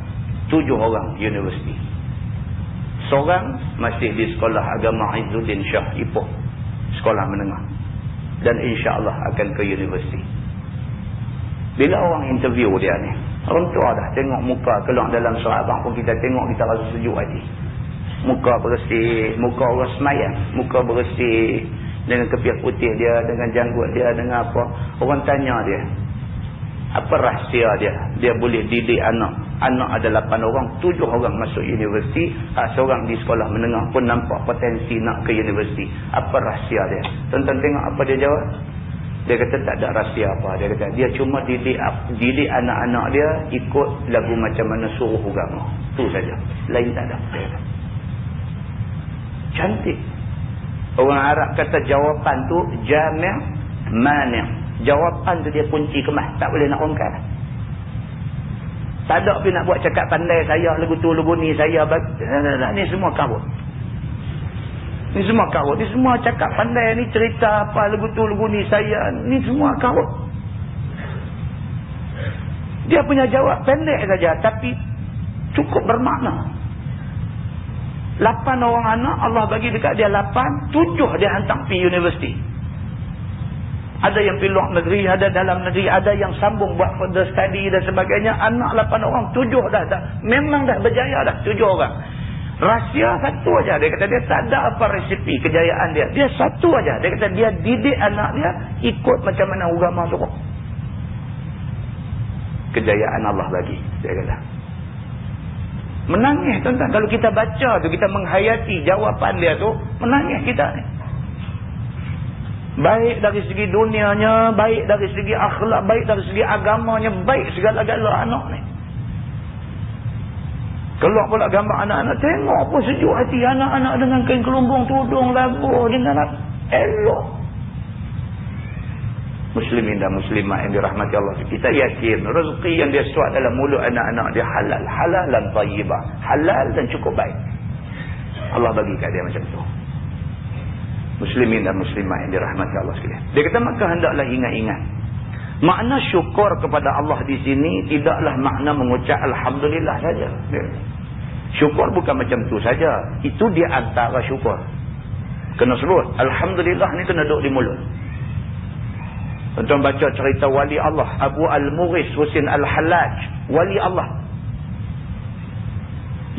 7 orang universiti, seorang masih di sekolah agama Izzuddin Shah Ipoh, sekolah menengah, dan insya-Allah akan ke universiti. Bila orang interview dia ni, orang tua dah tengok muka keluar dalam surat abang pun kita tengok, kita rasa sejuk hati. Muka bersih, muka orang semayang, muka bersih, dengan kepiak putih dia, dengan janggut dia, dengan apa. Orang tanya dia, apa rahsia dia? Dia boleh didik anak. Anak ada 8 orang, 7 orang masuk universiti, seorang di sekolah menengah pun nampak potensi nak ke universiti. Apa rahsia dia? Tonton tengok apa dia jawab. Dia kata tak ada rahsia apa. Dia kata dia cuma didik anak-anak dia ikut lagu macam mana suruh agama. Tu saja. Lain tak ada. Dia kata. Cantik. Orang Arab kata jawapan tu jami' mani'. Jawapan tu dia kunci kemas, tak boleh nak ongkar. Tak ada pergi nak buat cakap pandai saya, lagu tu, lagu ni saya. Ni semua karut. Ni semua karut. Ni semua cakap pandai ni, cerita apa, lagu tu, lagu ni saya. Ni semua karut. Dia punya jawab pendek saja, tapi cukup bermakna. 8 orang anak, Allah bagi dekat dia 8, 7 dia hantar pergi universiti. Ada yang pergi luar negeri, ada dalam negeri, ada yang sambung buat further study dan sebagainya. Anak 8 orang, 7 dah. Memang dah berjaya dah, 7 orang. Rahsia satu aja. Dia kata dia tak ada apa resipi kejayaan dia. Dia satu aja. Dia kata dia didik anak dia ikut macam mana agama suruh. Kejayaan Allah bagi. Dia kata. Menangis tuan-tuan. Kalau kita baca tu, kita menghayati jawapan dia tu, menangis kita ni. Baik dari segi dunianya, baik dari segi akhlak, baik dari segi agamanya, baik segala-gala anak ni. Keluar pula gambar anak-anak, tengok pun sejuk hati anak-anak dengan kain kelumbung, tudung, labuh, dengan elok. Muslimin dan muslimat yang dirahmati Allah. Kita yakin rezeki yang dia suat dalam mulut anak-anak dia halal. Halal dan tayyibah. Halal dan cukup baik. Allah bagi kat dia macam tu. Muslimin dan muslimat yang dirahmati Allah sekalian. Dia kata maka hendaklah ingat-ingat. Makna syukur kepada Allah di sini tidaklah makna mengucap Alhamdulillah saja. Syukur bukan macam tu saja. Itu di antara syukur. Kena sebut. Alhamdulillah ni kena duduk di mulut. Tuan baca cerita wali Allah. Abu Al-Mughis Husin Al-Hallaj. Wali Allah.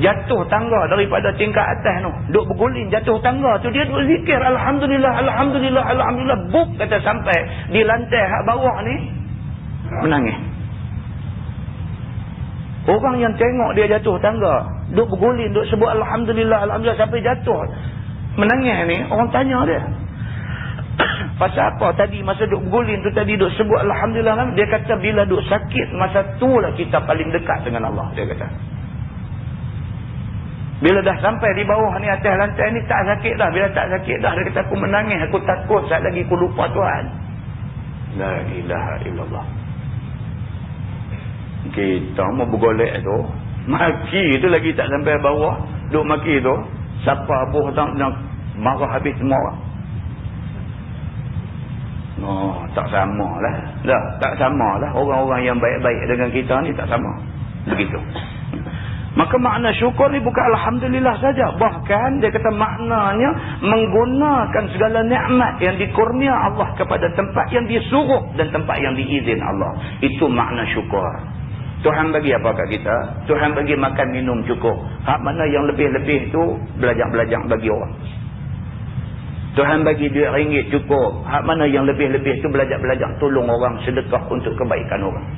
Jatuh tangga daripada tingkat atas tu. Duk berguling jatuh tangga tu. Dia duk zikir. Alhamdulillah, Alhamdulillah, Alhamdulillah. Buk kata sampai di lantai hak bawah ni. Menangis. Orang yang tengok dia jatuh tangga. Duk berguling. Duk sebut Alhamdulillah, Alhamdulillah. Sampai jatuh. Menangis ni. Orang tanya dia. Pasal apa tadi masa duk berguling tu tadi duk sebut Alhamdulillah. Dia kata bila duk sakit. Masa tu lah kita paling dekat dengan Allah. Dia kata. Bila dah sampai di bawah ni atas lantai ni tak sakit dah. Bila tak sakit dah dia kata aku menangis. Aku takut saat lagi aku lupa Tuhan. La ilaha illallah. Kita mau bergolek tu. Maki tu lagi tak sampai bawah. Duk maki tu. Siapa abuh tak nak marah habis semua orang. Oh, tak sama lah. Dah, tak sama lah. Orang-orang yang baik-baik dengan kita ni tak sama. Begitu. Maka makna syukur ni bukan Alhamdulillah saja. Bahkan dia kata maknanya menggunakan segala nikmat yang dikurnia Allah kepada tempat yang disuruh dan tempat yang diizin Allah. Itu makna syukur. Tuhan bagi apa kat kita? Tuhan bagi makan minum cukup. Hak mana yang lebih-lebih tu belajak-belajak bagi orang. Tuhan bagi duit ringgit cukup. Hak mana yang lebih-lebih tu belajak-belajak tolong orang, sedekah untuk kebaikan orang.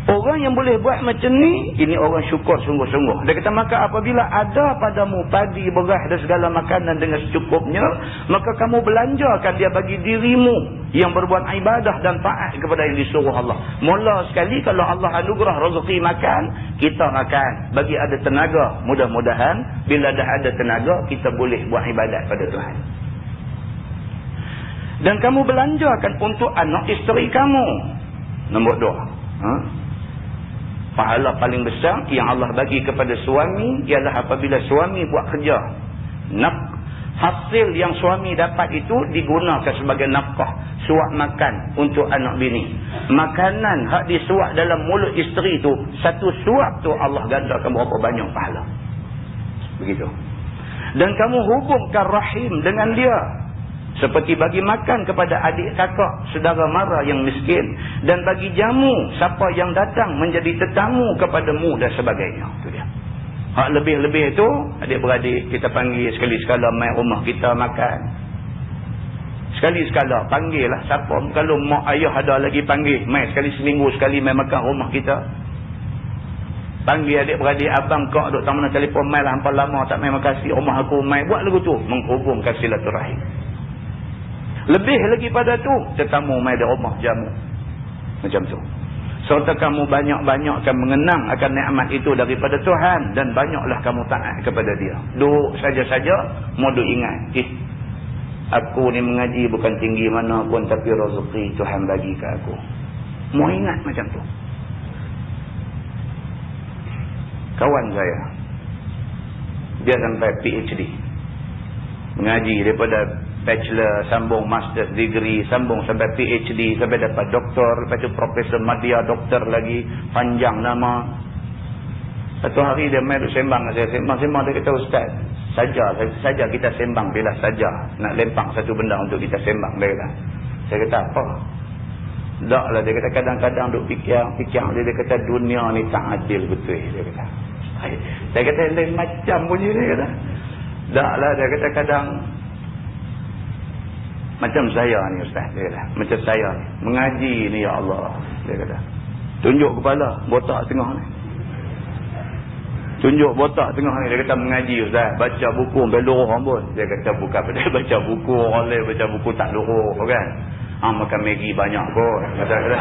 Orang yang boleh buat macam ni, ini orang syukur sungguh-sungguh. Dia kata maka apabila ada padamu padi, beras dan segala makanan dengan secukupnya, maka kamu belanjakan dia bagi dirimu yang berbuat ibadah dan taat kepada yang disuruh Allah. Mula sekali kalau Allah anugerah rezeki makan, kita makan bagi ada tenaga. Mudah-mudahan bila dah ada tenaga, kita boleh buat ibadat pada Tuhan. Dan kamu belanjakan untuk anak isteri kamu. Nombor 2. Pahala paling besar yang Allah bagi kepada suami ialah apabila suami buat kerja. Hasil yang suami dapat itu digunakan sebagai nafkah. Suap makan untuk anak bini. Makanan hak disuap dalam mulut isteri tu, satu suap tu Allah gandakan berapa banyak pahala. Begitu. Dan kamu hubungkan rahim dengan dia. Seperti bagi makan kepada adik kakak, saudara mara yang miskin. Dan bagi jamu siapa yang datang menjadi tetamu kepadamu dan sebagainya. Itu dia. Hak lebih-lebih itu, adik-beradik kita panggil sekali-sekala mai rumah kita makan. Sekali-sekala panggil lah. Siapa, kalau mak ayah ada lagi panggil. Mai sekali seminggu sekali mai makan rumah kita. Panggil adik-beradik, abang kau duk tak mana telefon mai lah. Hampa lama tak mai makasih rumah aku mai. Buat lagu tu. Menghubungkan silaturahim. Lebih lagi pada tu, tetamu mai di rumah jamu. Macam tu. Serta kamu banyak-banyakkan mengenang akan nikmat itu daripada Tuhan. Dan banyaklah kamu taat kepada dia. Duk saja-saja, mau duk ingat. Aku ni mengaji bukan tinggi mana pun, tapi rezeki Tuhan bagi ke aku. Mau ingat macam tu. Kawan saya, dia sampai PhD, mengaji daripada bachelor, sambung master's degree, sambung sampai PhD, sampai dapat doktor, lepas tu Profesor Madya, doktor lagi, panjang nama. Satu hari dia main sembang dengan saya, sembang dia kata, Ustaz, saja kita sembang bila saja nak lempang satu benda untuk kita sembang. Dia kata, saya kata apa? Tak lah, dia kata kadang-kadang duk fikir dia kata dunia ni tak adil betul, dia kata. Saya kata lain macam bunyi dia kata. Tak lah, dia kata kadang macam saya ni Ustaz, dia kata, macam saya ni mengaji ni, ya Allah, dia kata, tunjuk kepala botak tengah ni, tunjuk botak tengah ni, dia kata mengaji Ustaz, baca buku sampai luruh pun. Dia kata bukan pada baca buku orang lain, baca buku tak luruh kan. Makan Maggi banyak kot, kata-kata.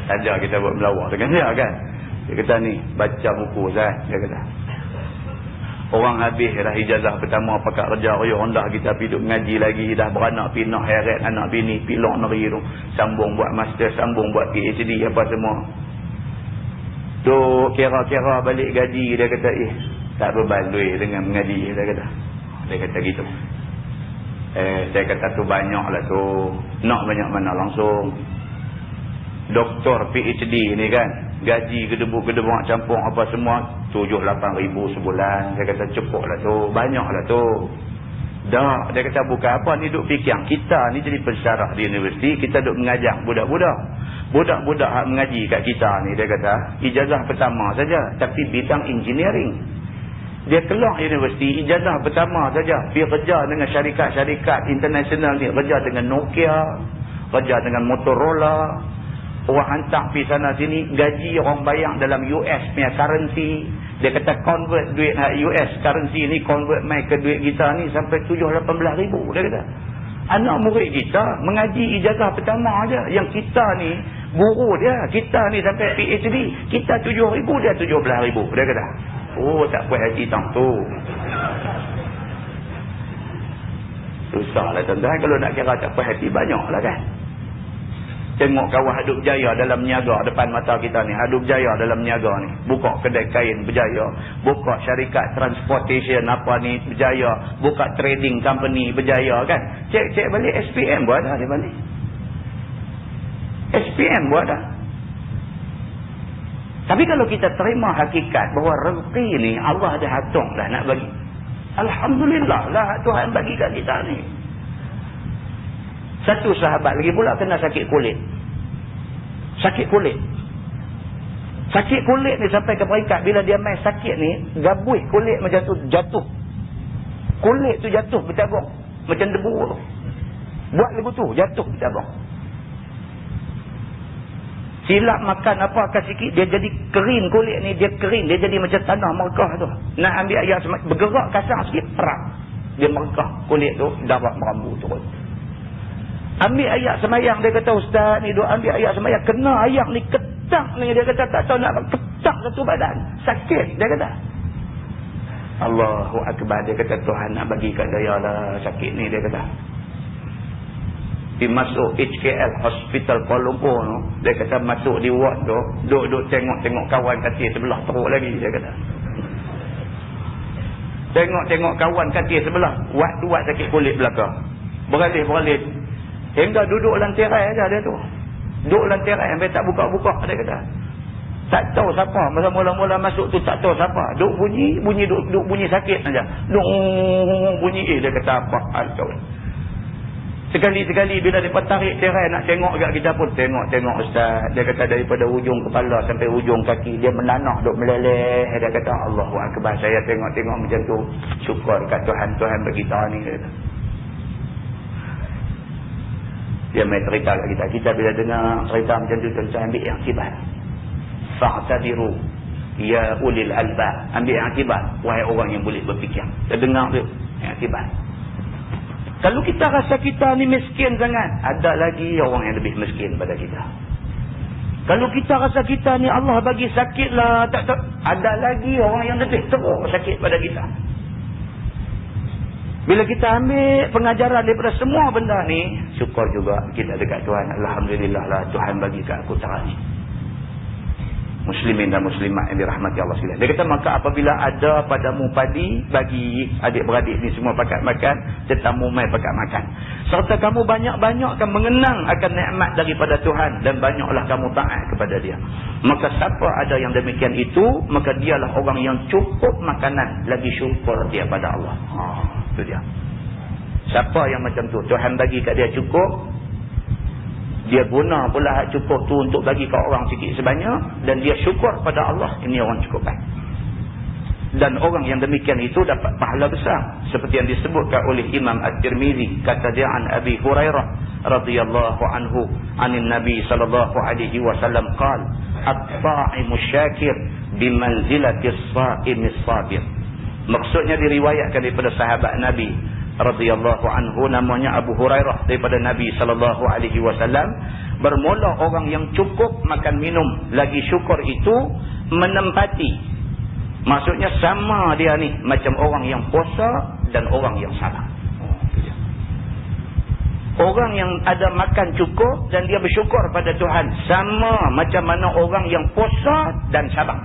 Saja kita buat melawak dengan dia kan. Dia kata ni baca buku Ustaz, dia kata. Orang habis dah ijazah pertama pakat kerja raya rendah, kita pergi duduk mengaji lagi, dah beranak pinak heret anak bini pergi luar negeri tu, sambung buat master, sambung buat PhD apa semua. Tu kira-kira balik gaji, dia kata tak berbaloi dengan mengaji, dia kata gitu. Saya kata tu banyak lah tu, nak banyak mana langsung. Doktor PhD ni kan, gaji gedebuk-gedebuk campur apa semua 7-8 ribu sebulan. Saya kata cukup lah tu, banyak lah tu. Dah, dia kata bukan apa ni duk fikir. Kita ni jadi pensyarah di universiti, kita duk mengajar budak-budak. Budak-budak hak mengaji kat kita ni, dia kata ijazah pertama saja, tapi bidang engineering. Dia keluar universiti, ijazah pertama saja, pergi kerja dengan syarikat-syarikat international ni, kerja dengan Nokia, kerja dengan Motorola. Orang hantar pergi sana sini, gaji orang bayang dalam US punya currency. Dia kata convert duit US currency ni, convert mai ke duit kita ni sampai 7-18 ribu. Dia kata anak murid kita mengaji ijazah pertama aja, yang kita ni guru dia, kita ni sampai PhD, kita 7 ribu, dia 17 ribu. Dia kata oh tak puas hati tang tu. Susah lah tuan-tuan, kalau nak kira tak puas hati banyak lah kan. Tengok kawan hidup jaya dalam niaga depan mata kita ni, hidup jaya dalam niaga ni, buka kedai kain berjaya, buka syarikat transportation apa ni berjaya, buka trading company berjaya kan. Cek balik SPM buat dah dia balik, SPM buat dah. Tapi kalau kita terima hakikat bahawa rezeki ni Allah dah atur dah nak bagi, alhamdulillah lah Tuhan bagi kat kita ni. Satu sahabat lagi pula kena sakit kulit. Sakit kulit ni sampai ke peringkat bila dia main sakit ni, gabui kulit macam tu jatuh. Kulit tu jatuh bercabang macam debu tu. Buat lagu tu jatuh bercabang. Silap makan apa sikit, dia jadi kering kulit ni, dia kering, dia jadi macam tanah merkah tu. Nak ambil air bergerak kasar sikit, perak. Dia merkah kulit tu, darah merambu turun. Ambil ayak semayang, dia kata Ustaz ni duk ambil ayak semayang, kena ayak ni ketak ni, dia kata tak tahu nak ketak satu badan, sakit, dia kata. Allahu Akbar, dia kata Tuhan nak bagi kat daya lah sakit ni, dia kata. Dia masuk HKL Hospital Kuala Lumpur tu, dia kata masuk di ward tu, duk tengok kawan katil sebelah teruk lagi, dia kata. Tengok kawan katil sebelah, wad sakit kulit belakang, beralih hingga duduk lantirai aja dia tu. Duduk lantirai sampai tak buka-buka, dia kata. Tak tahu siapa. Masa mula-mula masuk tu tak tahu siapa. Duk bunyi sakit aja. Duk bunyi dia kata apa hal kau. Sekali-sekali bila dia tarik tirai nak tengok kat kita pun tengok Ustaz. Dia kata daripada hujung kepala sampai hujung kaki dia menanah duk meleleh. Dia kata Allahu Akbar, saya tengok macam tu. Syukur kat Tuhan bagi kita ni, dia kata. Dia main cerita kat kita. Kita bila dengar cerita macam tu, tuan-tuan ambil yang akibat. Fa'tabiru ya ulil albab. Ambil yang akibat, wahai orang yang boleh berfikir. Kita dengar tu yang akibat. Kalau kita rasa kita ni miskin sangat, ada lagi orang yang lebih miskin pada kita. Kalau kita rasa kita ni Allah bagi sakit lah, tak, ada lagi orang yang lebih teruk sakit pada kita. Bila kita ambil pengajaran daripada semua benda ni, syukur juga kita dekat Tuhan. Alhamdulillah lah Tuhan bagi kat aku cara ni. Muslimin dan muslimat yang dirahmati Allah sekalian. Dia kata, maka apabila ada padamu padi, bagi adik-beradik ni semua pakat makan, tetamu mai pakat makan. Serta kamu banyak-banyakkan mengenang akan nikmat daripada Tuhan dan banyaklah kamu taat kepada dia. Maka siapa ada yang demikian itu, maka dialah orang yang cukup makanan lagi syukur dia pada Allah. Itu dia. Siapa yang macam tu, Tuhan bagi kat dia cukup, dia guna pula hak cukup tu untuk bagi ke orang sikit sebanyak, dan dia syukur pada Allah, ini orang cukup baik. Dan orang yang demikian itu dapat pahala besar, seperti yang disebutkan oleh Imam At-Tirmizi. Kata dia, an Abi Hurairah radhiyallahu anhu anin Nabi sallallahu alaihi wasallam qala, at-ta'imu syakir bimanzilati as-sa'imis sabir. Maksudnya diriwayatkan daripada sahabat Nabi radhiyallahu anhu, namanya Abu Hurairah, daripada Nabi sallallahu alaihi wasallam, bermula orang yang cukup makan minum lagi syukur itu menempati, maksudnya sama dia ni macam orang yang puasa dan orang yang sabar. Orang yang ada makan cukup dan dia bersyukur pada Tuhan, sama macam mana orang yang puasa dan sabar.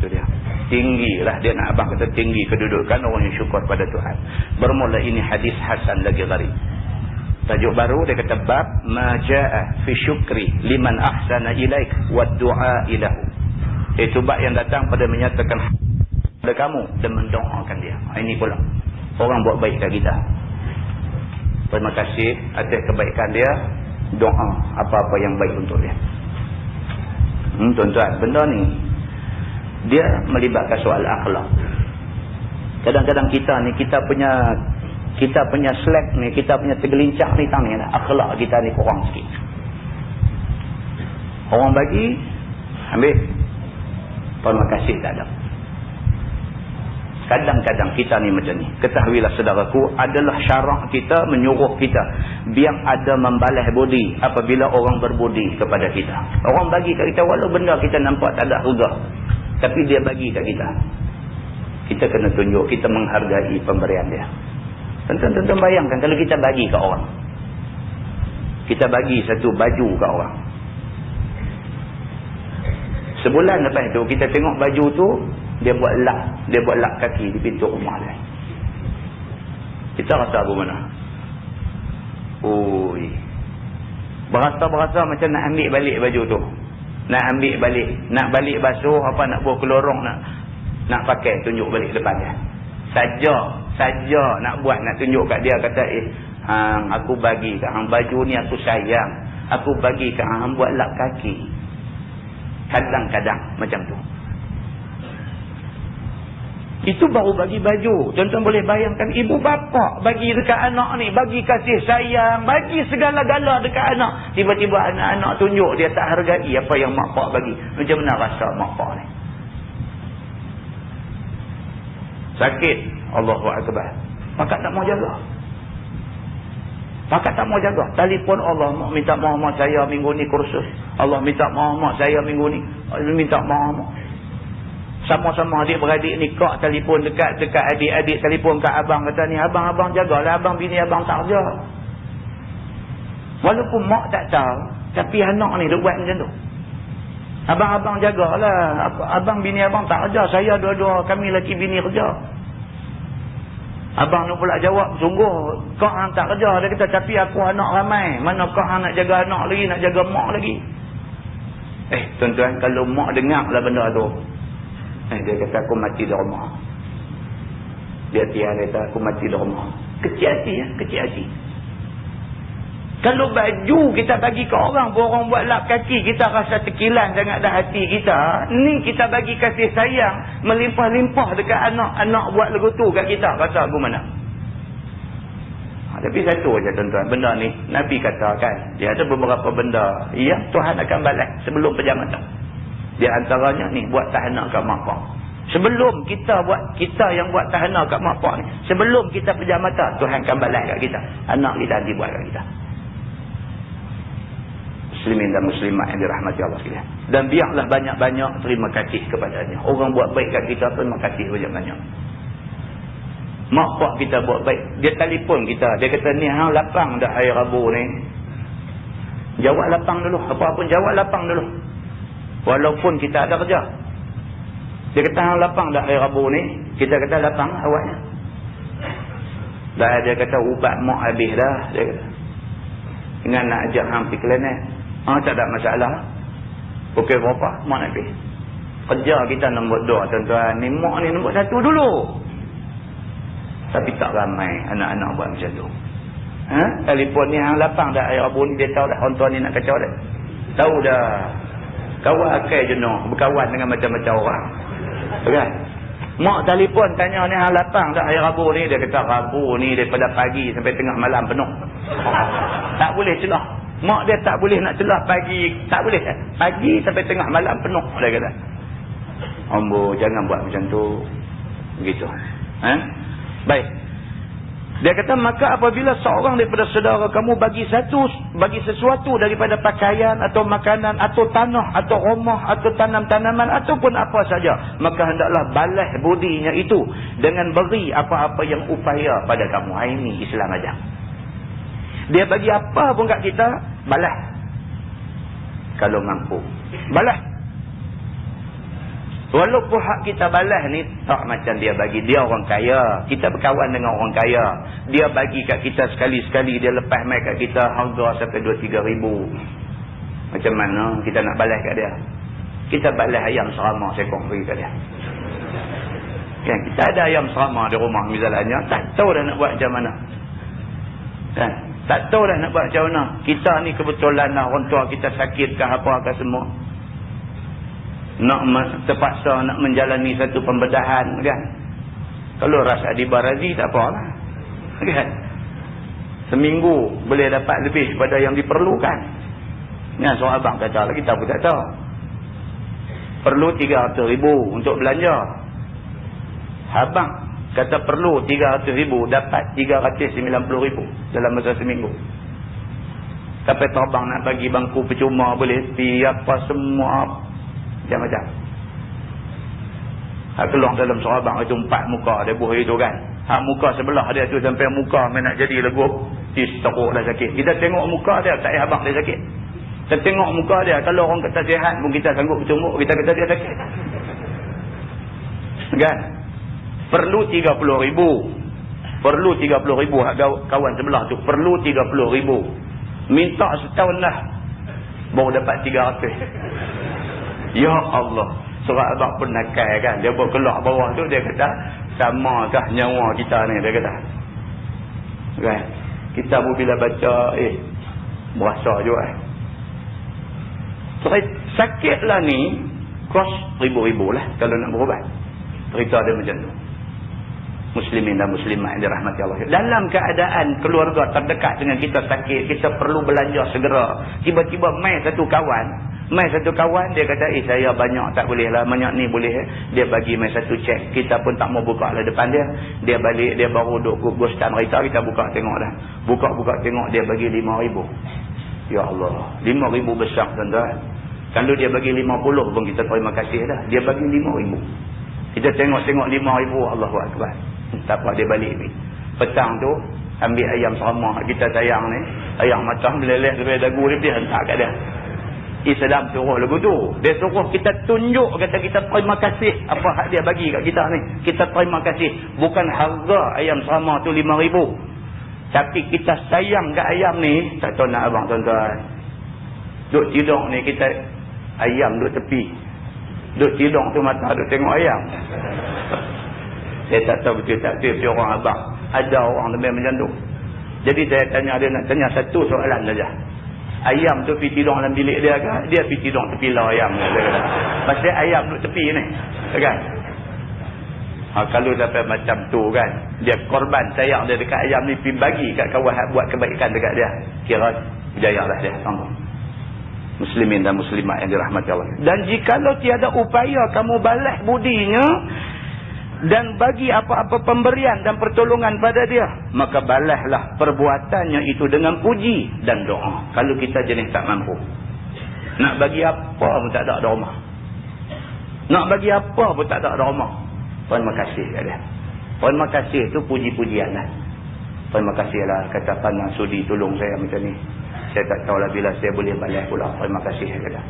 Itu dia. Tinggilah dia, nak abang kata tinggi kedudukan orang yang syukur pada Tuhan. Bermula ini hadis hasan lagi gharib. Tajuk baru dia kata, bab ma jaa fi syukri liman ahsana ilaik wa du'a ilahu. Itu bab yang datang pada menyatakan pada kamu dan mendoakan dia. Ini pula orang buat baik kat kita, terima kasih atas kebaikan dia, doa apa-apa yang baik untuk dia. Tuan-tuan, benda ni dia melibatkan soal akhlak. Kadang-kadang kita ni, kita punya slack ni, kita punya tergelincang ni tang ni, akhlak kita ni kurang sikit. Orang bagi, ambil, terima kasih tak ada. Kadang-kadang kita ni macam ni. Ketahuilah saudaraku, adalah syarak kita menyuruh kita biar ada membalas budi apabila orang berbudi kepada kita. Orang bagi kat kita walau benda kita nampak tak ada harga, tapi dia bagi kat kita, kita kena tunjuk kita menghargai pemberian dia. Tentu bayangkan kalau kita bagi kat orang, kita bagi satu baju kat orang, sebulan lepas tu kita tengok baju tu dia buat lap kaki di pintu rumah dia. Kita rasa apa mana? Oi, berasa macam nak ambil balik baju tu, nak ambil balik, nak balik basuh apa, nak buat kelorong, nak pakai, tunjuk balik depan dia. Saja nak buat, nak tunjuk kat dia, kata hang, aku bagi kat hang baju ni, aku sayang, aku bagi kat hang buat lap kaki. Kadang-kadang macam tu. Itu baru bagi baju. Tuan-tuan boleh bayangkan ibu bapa bagi dekat anak ni, bagi kasih sayang, bagi segala-gala dekat anak. Tiba-tiba anak-anak tunjuk dia tak hargai apa yang mak pak bagi. Macam mana rasa mak pak ni? Sakit. Allahu Akbar. Maka tak mau jaga. Telefon Allah, mak minta maaf mak saya minggu ni kursus. Allah minta maaf mak saya minggu ni. Allah minta maaf mak. Sama-sama adik-beradik ni kak telefon dekat adik-adik, telefon kat abang, kata ni abang jagalah abang bini abang tak kerja. Walaupun mak tak tahu, tapi anak ni dia buat macam tu. Abang jagalah, abang bini abang tak kerja, saya dua-dua kami lelaki bini kerja. Abang ni pula jawab, sungguh kau hang tak kerja. Dia kata, tapi aku anak ramai, mana kau hang nak jaga anak lagi, nak jaga mak lagi. Tuan-tuan, kalau mak dengar lah benda tu, dia kata aku mati di rumah. Dia kata aku mati di rumah. Kecil hati ya, kecil hati. Kalau baju kita bagi ke orang, orang buat lap kaki, kita rasa tekilan sangat dah hati kita. Ni kita bagi kasih sayang melimpah-limpah dekat anak buat lagu tu kat kita, rasa aku mana? Tapi satu aja tuan-tuan, benda ni Nabi katakan, dia ada beberapa benda yang Tuhan akan balas sebelum penjamatan. Di antaranya ni, buat tahanan kat mak pak. Sebelum kita yang buat tahanan kat mak pak ni, sebelum kita penjamatan, Tuhan akan balas kat kita. Anak kita nanti buat kat kita. Muslimin dan muslimat yang dirahmati Allah sekalian. Dan biarlah banyak-banyak terima kasih kepadanya. Orang buat baik kat kita, terima kasih banyak-banyak. Mak pak kita buat baik, dia telefon kita, dia kata ni hang lapang dah hari Rabu ni. Jawab lapang dulu, apa pun jawab lapang dulu. Walaupun kita ada kerja. Dia kata hang lapang dah hari Rabu ni. Kita kata lapang awaknya. Dah dia kata ubat mak habis dah. Dia kata. Dengan nak ajak hang pergi klinik. Tak ada masalah. Pukul berapa? Mak nak pergi. Kerja kita nombor 2 tuan-tuan. Ni mak ni nombor 1 dulu. Tapi tak ramai anak-anak buat macam tu. Telefon ni hang lapang dah hari Rabu ni. Dia tahu dah orang tua ni nak kacau dah. Tahu dah. Kawan akai jenuh. Berkawan dengan macam-macam orang. Kan? Mak telefon tanya ni hang lapang dah hari Rabu ni. Dia kata Rabu ni daripada pagi sampai tengah malam penuh. Tak boleh celah. Mak dia tak boleh nak celah pagi. Tak boleh. Pagi sampai tengah malam penuh. Dia kata. Ambo jangan buat macam tu. Begitu. Baik. Dia kata maka apabila seorang daripada saudara kamu bagi sesuatu daripada pakaian atau makanan atau tanah atau rumah atau tanam-tanaman ataupun apa saja, maka hendaklah balas budinya itu dengan beri apa-apa yang upaya pada kamu. Ini Islam ajar. Dia bagi apa pun kat kita, balas. Kalau mampu. Balas. Walaupun hak kita balas ni tak macam dia bagi. Dia orang kaya. Kita berkawan dengan orang kaya. Dia bagi kat kita sekali-sekali. Dia lepas mai kat kita harga sampai 2-3 ribu. Macam mana kita nak balas kat dia? Kita balas ayam serama sekong beri kat dia. Kan? Kita ada ayam serama di rumah misalnya. Tak tahu dah nak buat macam mana. Kan? Tak tahu dah nak buat macam mana. Kita ni kebetulan orang tua kita sakit ke apa ke semua. Terpaksa nak menjalani satu pembedahan kan. Kalau rasa dibarazi tak apa lah kan. Seminggu boleh dapat lebih pada yang diperlukan. Yang seorang abang kata lah, kita pun tak tahu. Perlu 300 ribu untuk belanja. Abang kata perlu 300 ribu, dapat 390 ribu dalam masa seminggu. Sampai terbang nak bagi bangku percuma boleh pi apa semua macam-macam. Hak keluar dalam serabang itu 4 muka dia buah itu kan. Hak muka sebelah dia tu sampai muka main nak jadi legup, teruk dah sakit. Kita tengok muka dia, tak payah abang dia sakit. Kita tengok muka dia, kalau orang kata sihat pun kita sanggup bercumuk, kita kata dia sakit. Kan? Perlu 30 ribu. Perlu 30 ribu hak kawan sebelah tu. Perlu 30 ribu. Minta setahun dah baru dapat 300. Ya Allah, surat abang pun nakal kan. Dia buat keluar bawah tu, dia kata samakah nyawa kita ni, dia kata kan. Kita pun bila baca berasa juga sakit lah ni kos ribu-ribu lah kalau nak berubat. Cerita dia macam tu. Muslimin dan muslimat yang dirahmati Allah. Dalam keadaan keluarga terdekat dengan kita sakit, kita perlu belanja segera. Tiba-tiba mai satu kawan, dia kata, saya banyak tak boleh lah, banyak ni boleh. Dia bagi mai satu cek. Kita pun tak mau buka lah depan dia. Dia balik, dia baru duduk gostan kereta, kita buka tengok dah. Buka tengok, dia bagi 5,000. Ya Allah, 5,000 besar tuan-tuan. Kalau dia bagi 50 pun kita terima kasih dah. Dia bagi 5,000. Kita tengok-tengok 5,000, Allahu Akbar. Tak apa, dia balik ni. Petang tu ambil ayam serama kita sayang ni, ayam macam meleleh dari dagu dia hantar kat dia. Islam suruh lagu tu. Dia suruh kita tunjuk, kata kita terima kasih apa hak dia bagi kat kita ni. Kita terima kasih. Bukan harga ayam serama tu 5,000. Tapi kita sayang kat ayam ni. Tak tahu nak abang tuan-tuan. Duk tidur ni kita ayam duk tepi. Duk tidur tu mata duk tengok ayam. Saya tak tahu betul tak betul si orang abang. Ada orang lebih macam tu. Jadi saya tanya dia, nak tanya satu soalan saja. Ayam tu pergi tidur dalam bilik dia ke? Dia pergi tidur tepi lah ayam. Pasal ayam duduk tepi ni. Kan? Kalau sampai macam tu kan, dia korban sayang dia dekat ayam ni, pergi bagi kat kawan buat kebaikan dekat dia. Kira berjaya lah dia. Muslimin dan muslimat yang dirahmati Allah. Dan jikalau tiada upaya kamu balas budinya dan bagi apa-apa pemberian dan pertolongan pada dia, maka balaslah perbuatannya itu dengan puji dan doa. Kalau kita jenis tak mampu, nak bagi apa pun tak ada rumah, nak bagi apa pun tak ada rumah, terima kasih kat dia. Terima kasih tu puji-pujian lah. Terima kasihlah kata Pana Sudi tolong saya macam ni. Saya tak tahulah bila saya boleh balas pula. Terima kasih kata.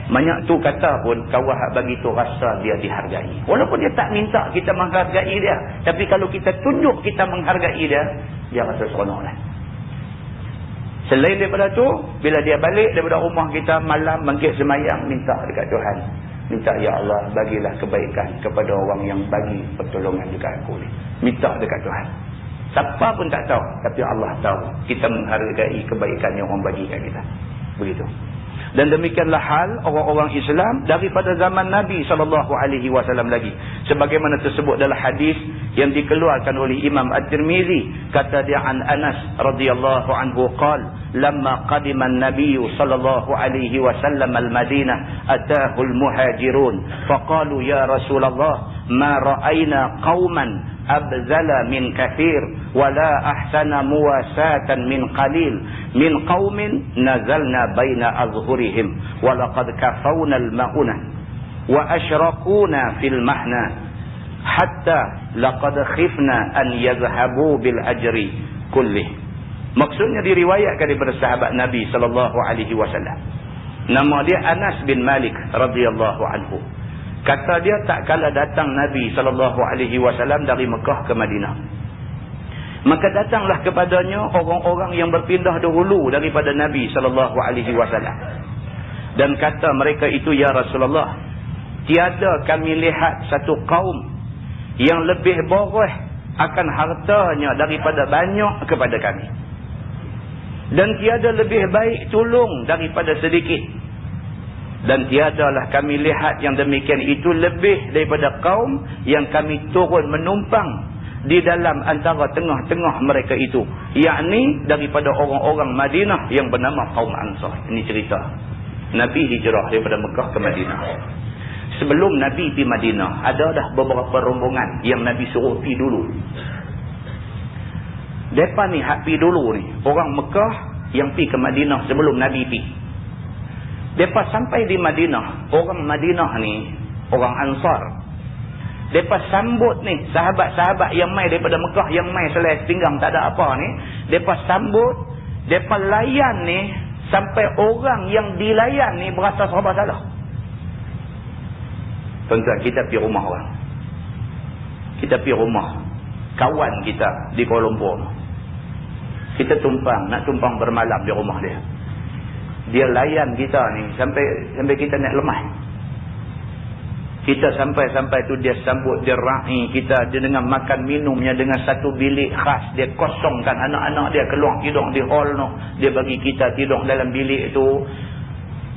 Banyak tu kata pun kawan hak bagi tu rasa dia dihargai. Walaupun dia tak minta kita menghargai dia, tapi kalau kita tunjuk kita menghargai dia, dia rasa seronok lah. Selain daripada tu, bila dia balik daripada rumah kita malam bangkit semayang, minta dekat Tuhan. Minta, ya Allah, bagilah kebaikan kepada orang yang bagi pertolongan dekat aku ni. Minta dekat Tuhan. Siapa pun tak tahu, tapi Allah tahu. Kita menghargai kebaikan yang orang bagi kat kita. Begitu. Dan demikianlah hal orang-orang Islam daripada zaman Nabi SAW lagi. Sebagaimana tersebut dalam hadis yang dikeluarkan oleh Imam At-Tirmizi. Kata dia an Anas radhiyallahu anhu qala, lamma qadima an-nabiy sallallahu alaihi wasallam al-Madinah atahu al-muhajirun faqalu ya Rasulullah ma ra'ayna qauman abzala min kathir wala ahsana muwasatan min qalil min qaumin nazalna baina azhurihim walaqad kafawna al-ma'una wa ashrakuna fil mahna hatta laqad khifna an yadhhabu bil ajri kullih. Maksudnya diriwayatkan daripada sahabat Nabi sallallahu alaihi wasallam. Nama dia Anas bin Malik radhiyallahu anhu. Kata dia tak kala datang Nabi SAW dari Mekah ke Madinah. Maka datanglah kepadanya orang-orang yang berpindah dahulu daripada Nabi SAW. Dan kata mereka itu, ya Rasulullah, tiada kami lihat satu kaum yang lebih boreh akan hartanya daripada banyak kepada kami. Dan tiada lebih baik tolong daripada sedikit. Dan tiadalah kami lihat yang demikian itu lebih daripada kaum yang kami turun menumpang di dalam antara tengah-tengah mereka itu. Yakni daripada orang-orang Madinah yang bernama kaum Ansar. Ini cerita. Nabi hijrah daripada Mekah ke Madinah. Sebelum Nabi pergi Madinah, ada dah beberapa rombongan yang Nabi suruh pergi dulu. Mereka ni hak pergi dulu ni. Orang Mekah yang pergi ke Madinah sebelum Nabi pergi. Mereka sampai di Madinah. Orang Madinah ni, orang Ansar. Mereka sambut ni, sahabat-sahabat yang mai daripada Mekah, yang mai selai pinggang tak ada apa ni. Mereka sambut, mereka layan ni, sampai orang yang dilayan ni berasa serba salah. Tuan-tuan, kita pergi rumah orang. Kita pergi rumah kawan kita di Kuala Lumpur. Kita nak tumpang bermalam di rumah dia. Dia layan kita ni sampai kita nak lemah. Kita sampai tu dia sambut, dia raih kita, dia dengan makan minumnya dengan satu bilik khas. Dia kosongkan anak-anak dia keluar tidur di hall tu. Dia bagi kita tidur dalam bilik tu.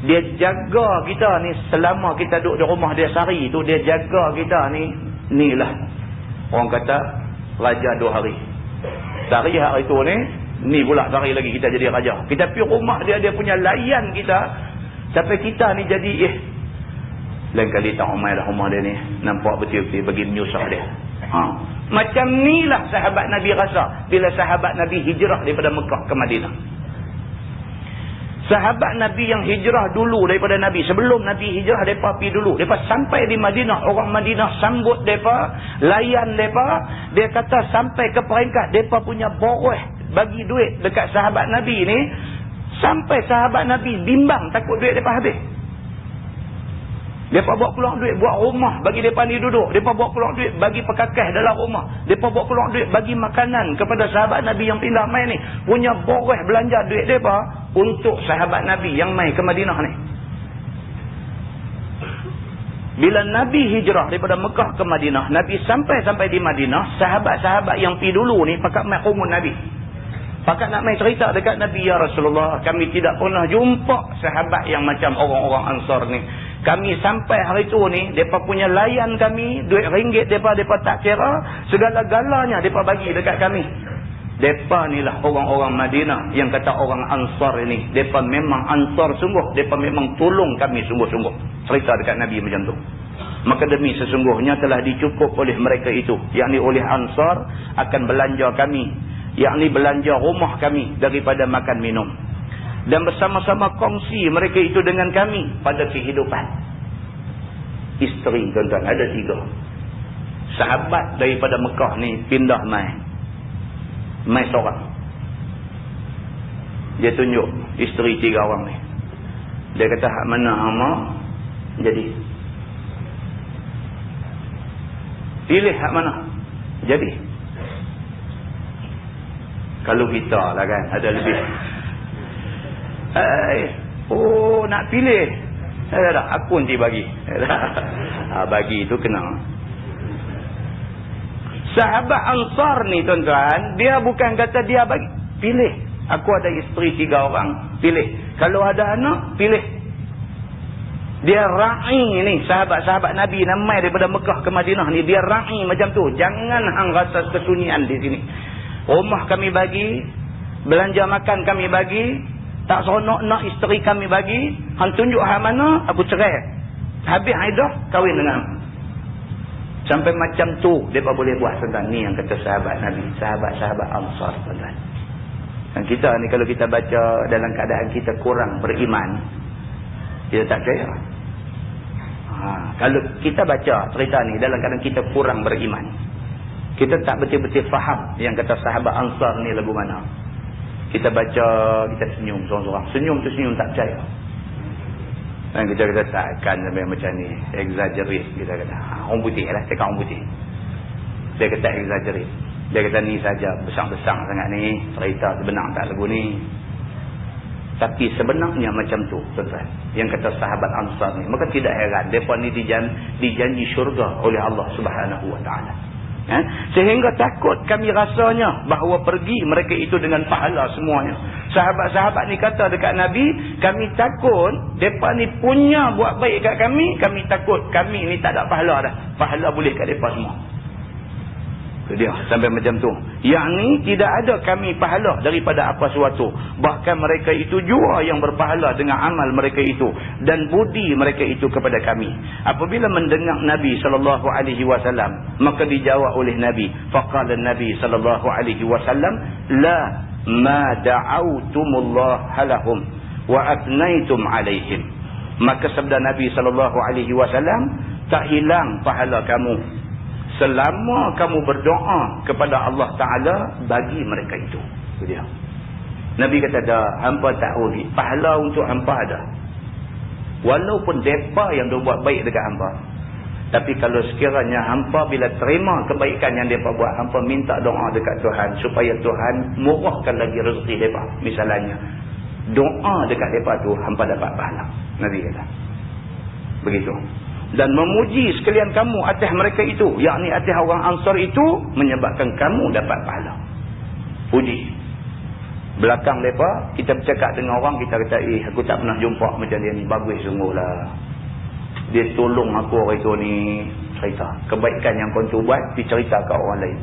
Dia jaga kita ni selama kita duduk di rumah dia sehari tu. Dia jaga kita ni. Inilah orang kata raja 2 hari. Sehari hari tu ni pula sehari lagi kita jadi raja. Kita pergi rumah dia, dia punya layan kita. Sampai kita ni jadi lain kali tak ramai dah rumah dia ni. Nampak betul-betul bagi menyusah dia. Macam ni lah sahabat Nabi rasa bila sahabat Nabi hijrah daripada Mekah ke Madinah. Sahabat Nabi yang hijrah dulu daripada Nabi, sebelum Nabi hijrah, mereka pergi dulu. Mereka sampai di Madinah, orang Madinah sambut mereka, layan mereka. Dia kata sampai ke peringkat mereka punya boreh bagi duit dekat sahabat Nabi ni, sampai sahabat Nabi bimbang takut duit mereka habis. Mereka bawa keluar duit buat rumah bagi mereka ni duduk. Mereka bawa keluar duit bagi pekakeh dalam rumah. Mereka bawa keluar duit bagi makanan kepada sahabat Nabi yang pindah mai ni. Punya boreh belanja duit mereka untuk sahabat Nabi yang mai ke Madinah ni. Bila Nabi hijrah daripada Mekah ke Madinah, Nabi sampai di Madinah, sahabat-sahabat yang pergi dulu ni pakat mai rumun Nabi. Pakat nak mai cerita dekat Nabi, ya Rasulullah, kami tidak pernah jumpa sahabat yang macam orang-orang Ansar ni. Kami sampai hari tu ni, mereka punya layan kami, duit ringgit mereka tak kira, segala-galanya mereka bagi dekat kami. Mereka ni lah orang-orang Madinah yang kata orang Ansar ini. Mereka memang Ansar sungguh, mereka memang tolong kami sungguh-sungguh. Cerita dekat Nabi macam tu. Maka demi sesungguhnya telah dicukup oleh mereka itu, yakni oleh Ansar, akan belanja kami, yakni belanja rumah kami daripada makan minum. Dan bersama-sama kongsi mereka itu dengan kami pada kehidupan. Isteri, tuan-tuan, ada 3. Sahabat daripada Mekah ni pindah mai seorang. Dia tunjuk isteri 3 orang ni. Dia kata, hak mana hama Jadi. Pilih hak mana? Jadi. Kalau kita lah kan, ada lebih. Nak pilih. Dah, aku nanti bagi. Bagi itu kena. Sahabat Ansar ni tuan-tuan, dia bukan kata dia bagi. Pilih. Aku ada isteri 3 orang. Pilih. Kalau ada anak, pilih. Dia ra'i ni, sahabat-sahabat Nabi namai daripada Mekah ke Madinah ni, dia ra'i macam tu. Jangan hang rasa kesunyian di sini. Rumah kami bagi, belanja makan kami bagi, tak seronok nak isteri kami bagi, hang tunjuk hak mana, aku cerai. Habis iddah, kahwin dengan. Sampai macam tu mereka boleh buat tentang ni yang kata sahabat Nabi, sahabat-sahabat Ansar tuan-tuan. Dan kita ni kalau kita baca dalam keadaan kita kurang beriman, kita tak percaya. Kalau kita baca cerita ni dalam keadaan kita kurang beriman, kita tak betul-betul faham yang kata sahabat Ansar ni lagu mana. Kita baca, kita senyum seorang-seorang. Senyum tu senyum tak percaya. Dan kita kata takkan sampai macam ni. Exaggerate kita kata. Orang putih lah, cakap orang putih. Dia kata exaggerate. Dia kata ni saja besar-besar sangat ni. Cerita sebenar tak lagu ni. Tapi sebenarnya macam tu tuan-tuan. Yang kata sahabat Ansar ni. Maka tidak heran. Mereka ni dijanji syurga oleh Allah Subhanahu Wa Taala. Sehingga takut kami rasanya bahawa pergi mereka itu dengan pahala semuanya. Sahabat-sahabat ni kata dekat Nabi, kami takut mereka ni punya buat baik kat kami, kami takut kami ni tak ada pahala dah. Pahala boleh kat mereka semua. Itu dia, sampai macam tu. Yang ni tidak ada kami pahala daripada apa suatu. Bahkan mereka itu jua yang berpahala dengan amal mereka itu. Dan budi mereka itu kepada kami. Apabila mendengar Nabi SAW, maka dijawab oleh Nabi. Faqala Nabi SAW, la ma da'autumullah halahum wa atnaitum alaihim. Maka sabda Nabi SAW, tak hilang pahala kamu selama kamu berdoa kepada Allah Ta'ala bagi mereka itu. Itu dia. Nabi kata dah, hampa tak rugi. Pahala untuk hampa ada. Walaupun mereka yang berbuat baik dekat hampa. Tapi kalau sekiranya hampa bila terima kebaikan yang mereka buat, hampa minta doa dekat Tuhan supaya Tuhan murahkan lagi rezeki mereka. Misalnya, doa dekat mereka tu hampa dapat pahala. Nabi kata. Begitu. Dan memuji sekalian kamu atas mereka itu, yakni atas orang Ansar itu, menyebabkan kamu dapat pahala. Puji. Belakang mereka, kita bercakap dengan orang, kita kata, aku tak pernah jumpa macam dia ni, bagus sungguh lah. Dia tolong aku hari tu ni. Cerita kebaikan yang kau tu buat, dicerita ke orang lain.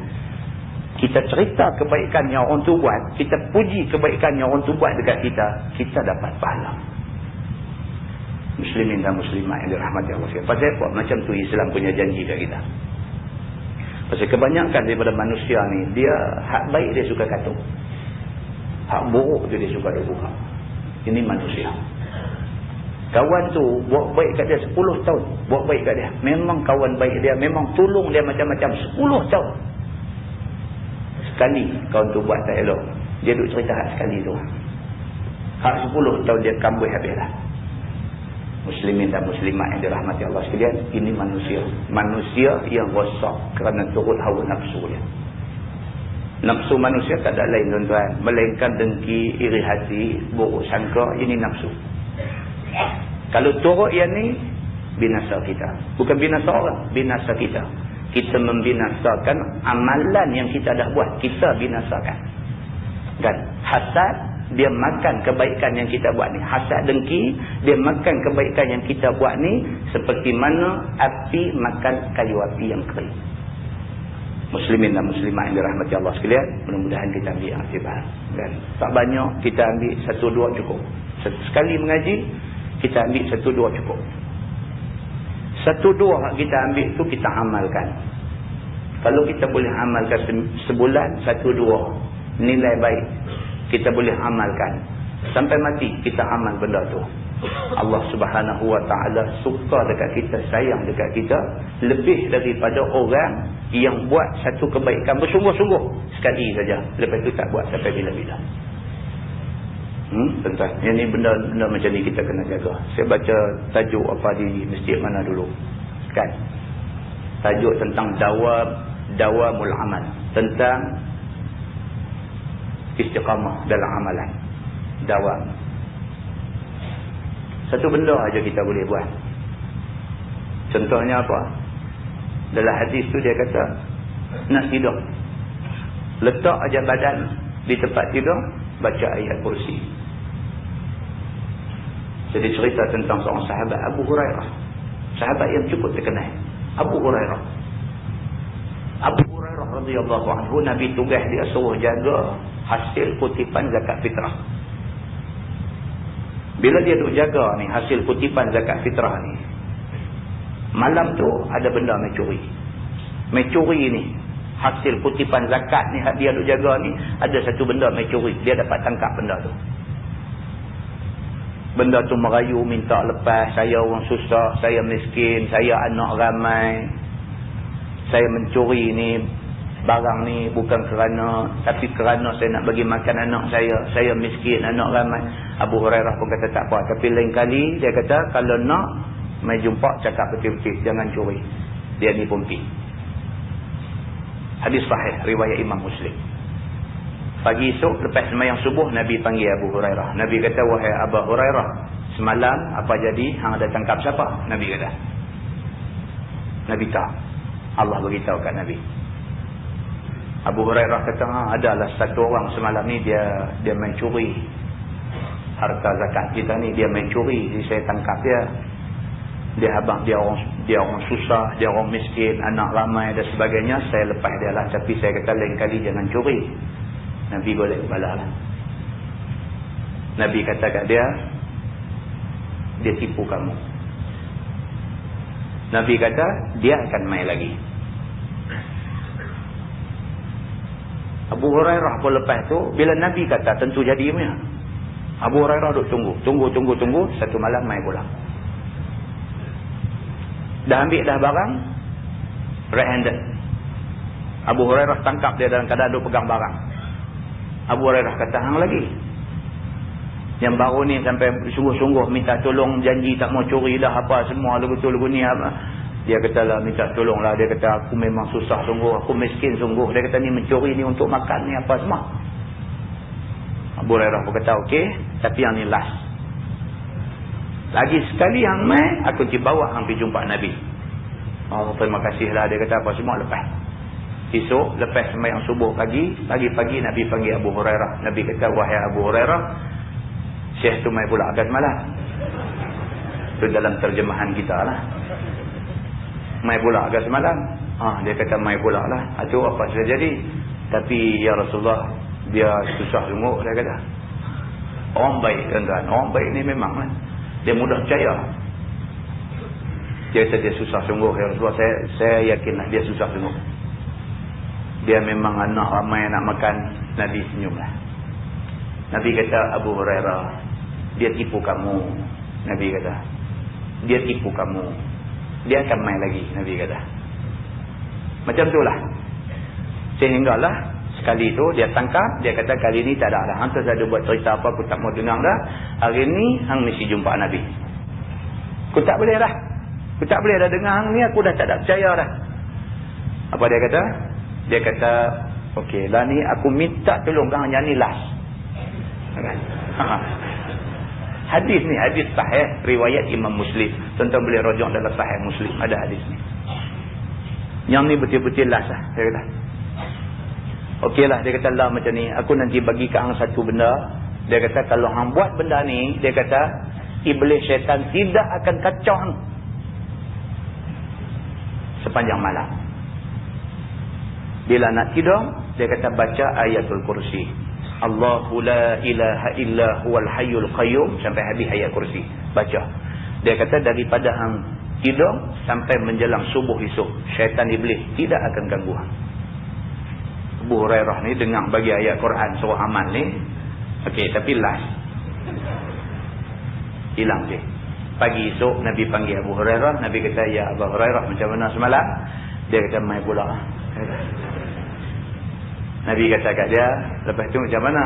Kita cerita kebaikan yang orang tu buat, kita puji kebaikan yang orang tu buat dekat kita, kita dapat pahala. Muslimin dan muslimat yang dirahmati Allah. Pasal apa? Macam tu Islam punya janji kat kita. Pasal kebanyakan daripada manusia ni, dia hak baik dia suka katung, hak buruk tu dia suka dia buka. Ini manusia. Kawan tu buat baik kat dia 10 tahun, buat baik kat dia, memang kawan baik dia, memang tolong dia macam-macam 10 tahun. Sekali kawan tu buat tak elok, dia duk cerita hak sekali tu, hak 10 tahun dia kambuh habis lah. Muslimin dan muslimat yang dirahmati Allah sekalian, ini manusia. Manusia yang rosak kerana turut hawa nafsu dia. Nafsu manusia tak ada lain tuan-tuan, melainkan dengki, iri hati, buruk sangka. Ini nafsu. Kalau turut yang ni, binasa kita. Bukan binasa orang, binasa kita. Kita membinasakan amalan yang kita dah buat, kita binasakan. Kan? Hasad, dia makan kebaikan yang kita buat ni. Hasad dengki, dia makan kebaikan yang kita buat ni seperti mana api makan kayu api yang kering. Muslimin dan muslimat yang dirahmati Allah sekalian, mudah-mudahan kita ambil aktibar. Dan tak banyak, kita ambil 1-2 cukup. Sekali mengaji, kita ambil 1-2 cukup. 1-2 kita ambil tu kita amalkan. Kalau kita boleh amalkan sebulan 1-2 nilai baik, kita boleh amalkan sampai mati, kita amal benda tu. Allah Subhanahu Wa Taala suka dekat kita, sayang dekat kita lebih daripada orang yang buat satu kebaikan bersungguh-sungguh sekali saja, lepas tu tak buat sampai bila-bila. Tuan-tuan, yang ni benda-benda macam ni kita kena jaga. Saya baca tajuk apa di masjid mana dulu kan, tajuk tentang dawamul amal, tentang istiqamah dalam amalan. Dawam, satu benda aja kita boleh buat. Contohnya apa? Dalam hadis tu dia kata, nak tidur, letak aja badan di tempat tidur, baca ayat kursi. Jadi cerita tentang seorang sahabat, Abu Hurairah, sahabat yang cukup terkenal. Abu Hurairah radhiyallahu anhu, Nabi tugas dia suruh jaga hasil kutipan zakat fitrah. Bila dia duk jaga ni hasil kutipan zakat fitrah ni, malam tu ada benda mencuri. Mencuri ni hasil kutipan zakat ni, dia duk jaga ni, ada satu benda mencuri. Dia dapat tangkap benda tu. Benda tu merayu minta lepas, saya orang susah, saya miskin, saya anak ramai, saya mencuri ni barang ni bukan kerana, tapi kerana saya nak bagi makan anak saya miskin, anak ramai. Abu Hurairah pun kata tak apa, tapi lain kali dia kata kalau nak mai jumpa cakap betul-betul, jangan curi. Dia ni pun pi. Hadis sahih riwayat Imam Muslim. Pagi esok lepas sembahyang subuh, Nabi panggil Abu Hurairah. Nabi kata, wahai Abu Hurairah, semalam apa jadi? Hang ada tangkap siapa? Nabi kata. Nabi tak. Allah beritahu kat Nabi. Abu Hurairah kata, adalah satu orang semalam ni dia mencuri harta zakat kita ni, dia mencuri. Jadi saya tangkap dia. Dia orang susah, dia orang miskin, anak ramai dan sebagainya. Saya lepas dia lah, tapi saya kata lain kali jangan curi. Nabi golek kepala lah. Nabi kata kat dia tipu kamu. Nabi kata dia akan main lagi. Abu Hurairah pun lepas tu, bila Nabi kata tentu jadi punya, Abu Hurairah duk tunggu. Satu malam main pula. Dah ambil dah barang, right handed. Abu Hurairah tangkap dia dalam keadaan duk pegang barang. Abu Hurairah kata, hang lagi yang baru ni sampai sungguh-sungguh minta tolong, janji tak mau curi dah apa semua lagu ni apa. Dia kata lah, minta tolong lah. Dia kata aku memang susah sungguh, aku miskin sungguh. Dia kata ni mencuri ni untuk makan ni apa semua. Abu Hurairah pun kata okey, tapi yang ni last. Lagi sekali hang mai, aku bawa hang pergi jumpa Nabi. Oh terima kasih lah. Dia kata apa semua lepas. Esok lepas sembahyang subuh pagi-pagi Nabi panggil Abu Hurairah. Nabi kata, wahai Abu Hurairah, Syekh tu mai pula agak malam. Itu dalam terjemahan kita lah. Mai pula agak semalam. Dia kata mai pula lah. Itu apa sudah jadi. Tapi ya Rasulullah, dia susah sungguh. Dia kata orang baik tuan-tuan. Orang baik ni memang lah, dia mudah percaya. Dia kata dia susah sungguh ya Rasulullah. Saya yakinlah dia susah sungguh. Dia memang anak ramai nak makan. Nabi senyumlah. Nabi kata, Abu Hurairah, dia tipu kamu. Nabi kata, dia tipu kamu. Dia akan main lagi. Nabi kata. Macam itulah. Sehinggalah sekali tu dia tangkap. Dia kata kali ni tak ada dah. Hang tak ada buat cerita apa, aku tak mau dengar dah. Hari ni hang mesti jumpa Nabi. Aku tak boleh dah. Aku tak boleh dah dengar hang ni. Aku dah tak ada percaya dah. Apa dia kata? Dia kata, okey lah ni aku minta tolong kang yang ni last. Hadis ni hadis sahih riwayat Imam Muslim. Tuan-tuan boleh rujuk dalam sahih Muslim, ada hadis ni. Yang ni betul-betul last lah. Dia kata okey lah. Dia kata lah macam ni, aku nanti bagi kang satu benda. Dia kata kalau hang buat benda ni, dia kata iblis syaitan tidak akan kacau hang sepanjang malam. Bila nak tidur, dia kata baca ayatul kursi. Allahu la ilaha illa huwal hayyul qayyum sampai habis ayat kursi. Baca. Dia kata daripada hang tidur sampai menjelang subuh esok, syaitan iblis tidak akan ganggu hang. Abu Hurairah ni dengar bagi ayat Quran surah aman ni. Okey, tapi last. Hilang dia. Pagi esok Nabi panggil Abu Hurairah. Nabi kata, ya Abu Hurairah, macam mana semalam? Dia kata, mai pula. Nabi kata kat dia, lepas tu macam mana?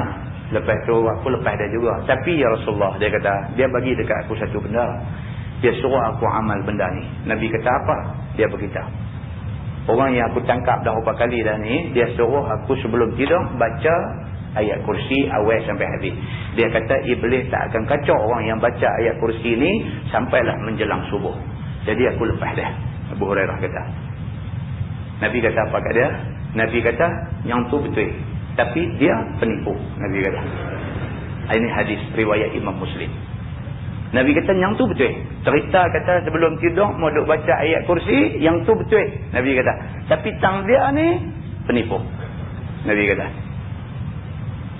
Lepas tu aku lepas dia juga. Tapi ya Rasulullah, dia kata, dia bagi dekat aku satu benda. Dia suruh aku amal benda ni. Nabi kata apa? Dia beritahu. Orang yang aku tangkap dah berapa kali dah ni, dia suruh aku sebelum tidur baca ayat kursi awal sampai habis. Dia kata iblis tak akan kacau orang yang baca ayat kursi ni sampailah menjelang subuh. Jadi aku lepas dia. Abu Hurairah kata. Nabi kata apa kat dia? Nabi kata yang tu betul. Tapi dia penipu. Nabi kata. Ini hadis riwayat Imam Muslim. Nabi kata yang tu betul. Cerita kata sebelum tidur mau duk baca ayat kursi, yang tu betul. Nabi kata. Tapi tang dia ni penipu. Nabi kata.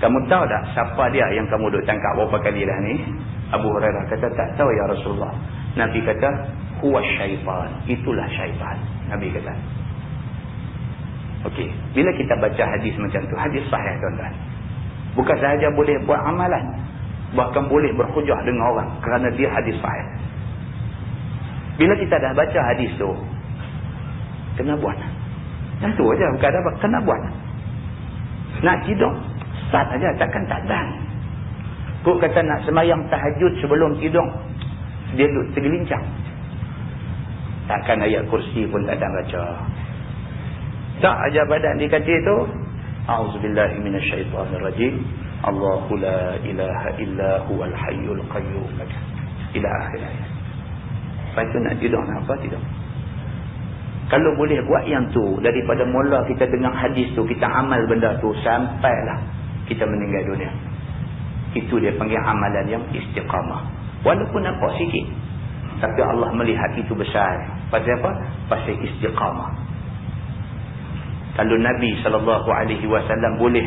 Kamu tahu tak siapa dia yang kamu duk tangkap berapa kali dah ni? Abu Hurairah kata tak tahu ya Rasulullah. Nabi kata huwa syaitan. Itulah syaitan. Nabi kata. Okey, bila kita baca hadis macam tu, hadis sahih tuan-tuan. Bukan sahaja boleh buat amalan, bahkan boleh berhujah dengan orang kerana dia hadis sahih. Bila kita dah baca hadis tu, kena buat. Yang tu aja, bukan ada apa, kena buat. Nak tidur, start aja, takkan tak dan. Kau kata nak semayang tahajud sebelum tidur, dia duduk tergelincang. Takkan ayat kursi pun tak ada baca. Tak aja badan dikata itu, a'udzubillahi minasyaitonirrajim, Allahu la ilaha illa huwal hayyul qayyum, ila akhir ayat. Lepas tu nak tidur, nak apa tidur. Kalau boleh buat yang tu, daripada mula kita dengar hadis tu, kita amal benda tu sampailah kita meninggal dunia. Itu dia panggil amalan yang istiqamah. Walaupun nampak sikit, tapi Allah melihat itu besar. Pasal apa? Pasal istiqamah. Kalau Nabi SAW boleh,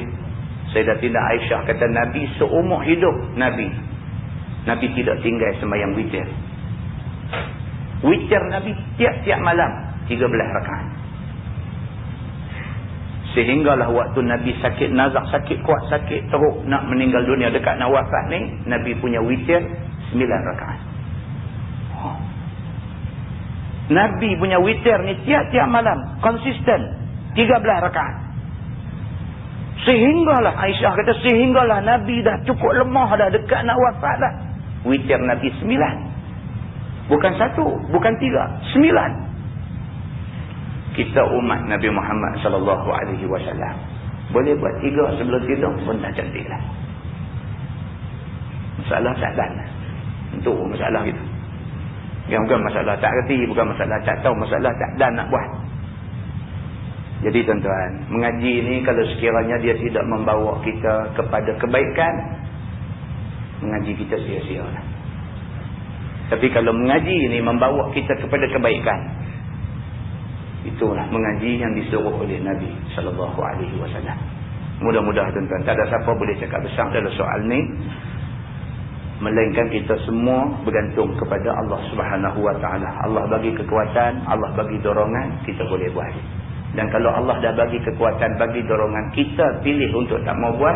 Sayyidatina Aisyah kata Nabi seumur hidup Nabi tidak tinggal sembahyang witir. Witir Nabi tiap-tiap malam 13 rakaat. Sehinggalah waktu Nabi sakit nazak, sakit kuat, sakit teruk nak meninggal dunia, dekat nak wafat ni, Nabi punya witir 9 rakaat. Nabi punya witir ni tiap-tiap malam konsisten 13 rakaat. Sehinggalah Aisyah kata, sehinggalah Nabi dah cukup lemah dah, dekat nak wafat dah, witir Nabi 9. Bukan 1, bukan 3, 9. Kita umat Nabi Muhammad SAW boleh buat 3 sebelum tidur pun dah cantik lah. Masalah tak dan. Itu masalah kita. Bukan masalah tak reti, bukan masalah tak tahu, masalah tak dan nak buat. Jadi tuan-tuan, mengaji ni kalau sekiranya dia tidak membawa kita kepada kebaikan, mengaji kita sia-sia lah. Tapi kalau mengaji ni membawa kita kepada kebaikan, itulah mengaji yang disuruh oleh Nabi SAW. Mudah-mudahan tuan-tuan, tak ada siapa boleh cakap besar dalam soal ni, melainkan kita semua bergantung kepada Allah Subhanahu Wa Taala. Allah bagi kekuatan, Allah bagi dorongan, kita boleh buat. Dan kalau Allah dah bagi kekuatan, bagi dorongan, kita pilih untuk tak mau buat,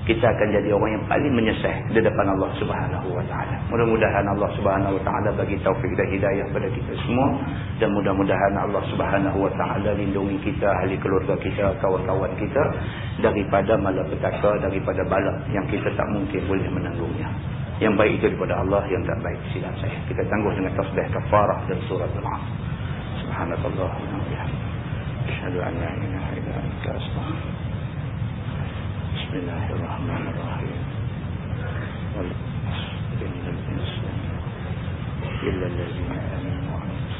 kita akan jadi orang yang paling menyesal di depan Allah Subhanahu Wa Taala. Mudah-mudahan Allah Subhanahu Wa Taala bagi taufik dan hidayah pada kita semua, dan mudah-mudahan Allah Subhanahu Wa Taala lindungi kita, ahli keluarga kita, kawan-kawan kita daripada malapetaka, daripada bala yang kita tak mungkin boleh menanggungnya. Yang baik itu daripada Allah, yang tak baik silap saya. Kita tangguh dengan tasbih kafarah dan surah Al-Asr. Subhanakallahumma wa bihamdika, asyhadu an la ilaha illa anta, astaghfiruka. Bismillahirrahmanirrahim. Wal 'asri innal insana illa allazina amanu wa 'amilus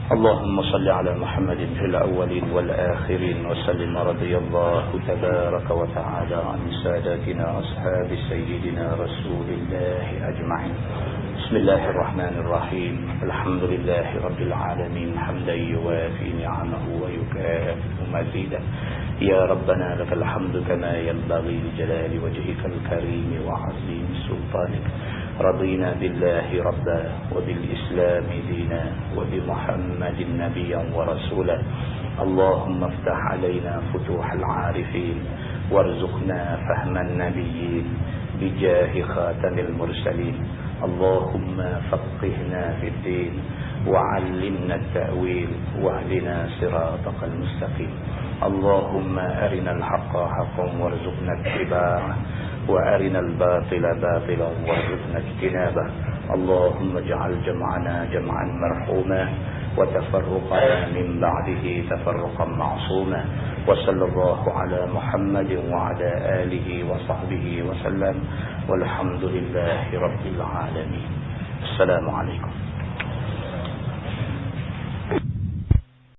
اللهم صل على محمد في الأولين والآخرين وسلم. رضي الله تبارك وتعالى عن ساداتنا أصحاب سيدنا رسول الله أجمعين. بسم الله الرحمن الرحيم. الحمد لله رب العالمين حمدا يوافي نعمه ويكافئ مزيدا. يا ربنا لك الحمد كما ينبغي لجلال وجهك الكريم وعظيم سلطانك. رضينا بالله ربا وبالإسلام دينا وبمحمد نبيا ورسولا. اللهم افتح علينا فتوح العارفين وارزقنا فهم النبيين بجاه خاتم المرسلين. اللهم فقهنا في الدين وعلمنا التأويل واهدنا صراطك المستقيم. اللهم أرنا الحق حقا وارزقنا اتباعه وأرنا الباطل باطلا وارزقنا اجتنابه. اللهم اجعل جمعنا جمعا مرحوما وتفرقنا من بعده تفرقا معصوما. وصلى الله على محمد وعلى آله وصحبه وسلم والحمد لله رب العالمين. السلام عليكم.